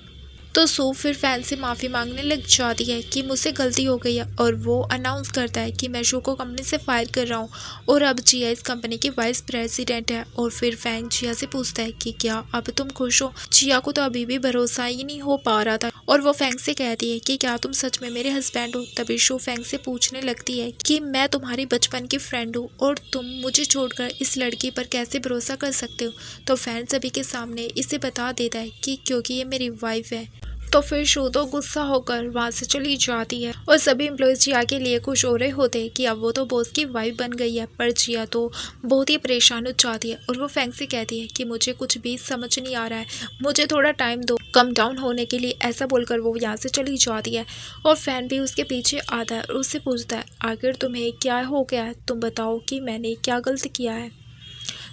तो सू फिर फैन से माफ़ी मांगने लग जाती है कि मुझसे गलती हो गई है और वो अनाउंस करता है कि मैं शू को कंपनी से फायर कर रहा हूँ और अब जिया इस कंपनी की वाइस प्रेसिडेंट है। और फिर फैंग जिया से पूछता है कि क्या अब तुम खुश हो। जिया को तो अभी भी भरोसा ही नहीं हो पा रहा था और वो फैंग से कहती है कि क्या तुम सच में मेरे हस्बैंड हो। तभी शू फैंग से पूछने लगती है कि मैं तुम्हारी बचपन की फ्रेंड हूँ और तुम मुझे छोड़कर इस लड़की पर कैसे भरोसा कर सकते हो। तो फैन सभी के सामने इसे बता देता है कि क्योंकि ये मेरी वाइफ है। तो फिर शू तो गुस्सा होकर वहां से चली जाती है और सभी एम्प्लॉयज जिया के लिए खुश हो रहे होते हैं कि अब वो तो बॉस की वाइफ बन गई है। पर जिया तो बहुत ही परेशान हो जाती है और वो फैंग से कहती है कि मुझे कुछ भी समझ नहीं आ रहा है, मुझे थोड़ा टाइम दो कम डाउन होने के लिए। ऐसा बोलकर वो यहाँ से चली जाती है और फैन भी उसके पीछे आता है और उससे पूछता है आखिर तुम्हें क्या हो गया है, तुम बताओ कि मैंने क्या गलत किया है।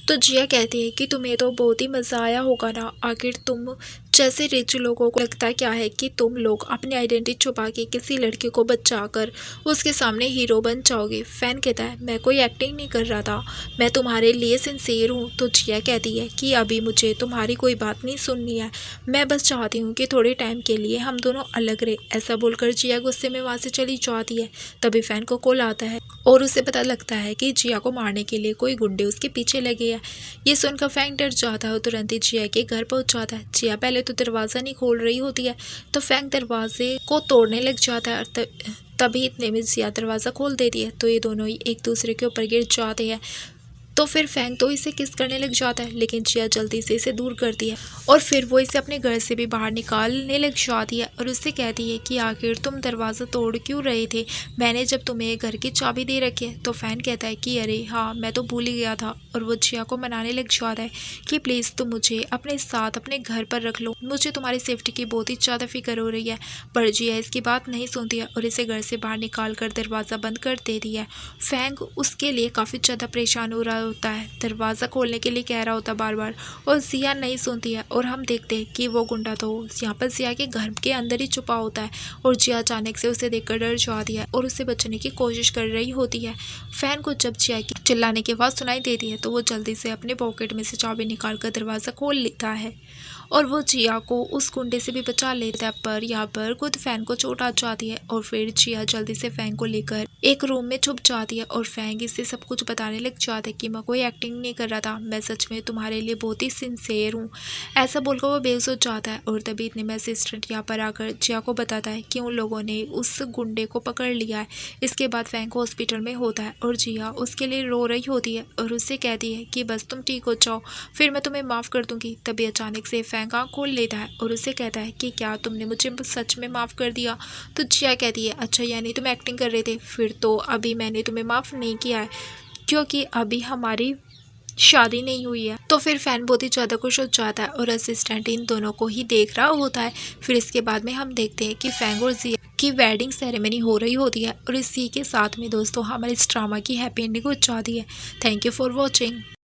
तो जिया कहती है कि तुम्हें तो बहुत ही मज़ा आया होगा ना, आखिर तुम जैसे रिच लोगों को लगता क्या है कि तुम लोग अपनी आइडेंटिटी छुपा के किसी लड़के को बचाकर उसके सामने हीरो बन जाओगे। फैन कहता है मैं कोई एक्टिंग नहीं कर रहा था, मैं तुम्हारे लिए सिंसियर हूँ। तो जिया कहती है कि अभी मुझे तुम्हारी कोई बात नहीं सुननी है, मैं बस चाहती हूँ कि थोड़े टाइम के लिए हम दोनों अलग रहे। ऐसा बोलकर जिया गुस्से में वहाँ से चली जाती है। तभी फैन को कॉल आता है और उसे पता लगता है कि जिया को मारने के लिए कोई गुंडे उसके पीछे लगे हैं। ये सुनकर फैंग डर जाता है और तुरंत ही जिया के घर पहुंच जाता है। जिया पहले तो दरवाज़ा नहीं खोल रही होती है तो फैंग दरवाजे को तोड़ने लग जाता है और तभी इतने में जिया दरवाज़ा खोल देती है तो ये दोनों ही एक दूसरे के ऊपर गिर जाते हैं। तो फिर फैंग तो इसे किस करने लग जाता है लेकिन जिया जल्दी से इसे दूर करती है और फिर वो इसे अपने घर से भी बाहर निकालने लग जाती है और उससे कहती है कि आखिर तुम दरवाज़ा तोड़ क्यों रहे थे, मैंने जब तुम्हें घर की चाबी दे रखी है। तो फैन कहता है कि अरे हाँ मैं तो भूल ही गया था और वो जिया को मनाने लग जाता है कि प्लीज़ तुम मुझे अपने साथ अपने घर पर रख लो, मुझे तुम्हारी सेफ्टी की बहुत ही ज़्यादा फिक्र हो रही है। पर जिया इसकी बात नहीं सुनती है और इसे घर से बाहर निकाल कर दरवाज़ा बंद कर देती है। फैंग उसके लिए काफ़ी ज़्यादा परेशान हो रहा होता है, दरवाज़ा खोलने के लिए कह रहा होता बार बार और जिया नहीं सुनती है और हम देखते हैं कि वो गुंडा तो यहाँ पर जिया के घर के अंदर ही छुपा होता है और जिया अचानक से उसे देखकर डर जाती है और उसे बचने की कोशिश कर रही होती है। फैन को जब जिया की चिल्लाने की आवाज़ सुनाई देती है तो वो जल्दी से अपने पॉकेट में से चाबी निकाल कर दरवाज़ा खोल लेता है और वो जिया को उस गुंडे से भी बचा लेता है। पर यहाँ पर खुद फैन को चोट आ जाती है और फिर जिया जल्दी से फैंग को लेकर एक रूम में छुप जाती है और फैंग इससे सब कुछ बताने लग जाता है कि मैं कोई एक्टिंग नहीं कर रहा था, मैं सच में तुम्हारे लिए बहुत ही सिंसियर हूँ। ऐसा बोलकर वो बेहोश हो जाता है और तभी इतने में असिस्टेंट यहाँ पर आकर जिया को बताता है कि उन लोगों ने उस गुंडे को पकड़ लिया है। इसके बाद फैंग हॉस्पिटल में होता है और जिया उसके लिए रो रही होती है और उससे कहती है कि बस तुम ठीक हो जाओ फिर मैं तुम्हें माफ़ कर दूंगी। तभी अचानक से फैंग आँख खोल लेता है और उससे कहता है कि क्या तुमने मुझे सच में माफ़ कर दिया। तो जिया कहती है अच्छा यानी तुम एक्टिंग कर रहे थे, फिर तो अभी मैंने तुम्हें माफ़ नहीं किया है क्योंकि अभी हमारी शादी नहीं हुई है। तो फिर फैन बहुत ही ज़्यादा खुश हो जाता है और असिस्टेंट इन दोनों को ही देख रहा होता है। फिर इसके बाद में हम देखते हैं कि फैंग और जिया की वेडिंग सेरेमनी हो रही होती है और इसी के साथ में दोस्तों हमारे इस ड्रामा की हैप्पी एंडिंग हो जाती है। Thank you for watching.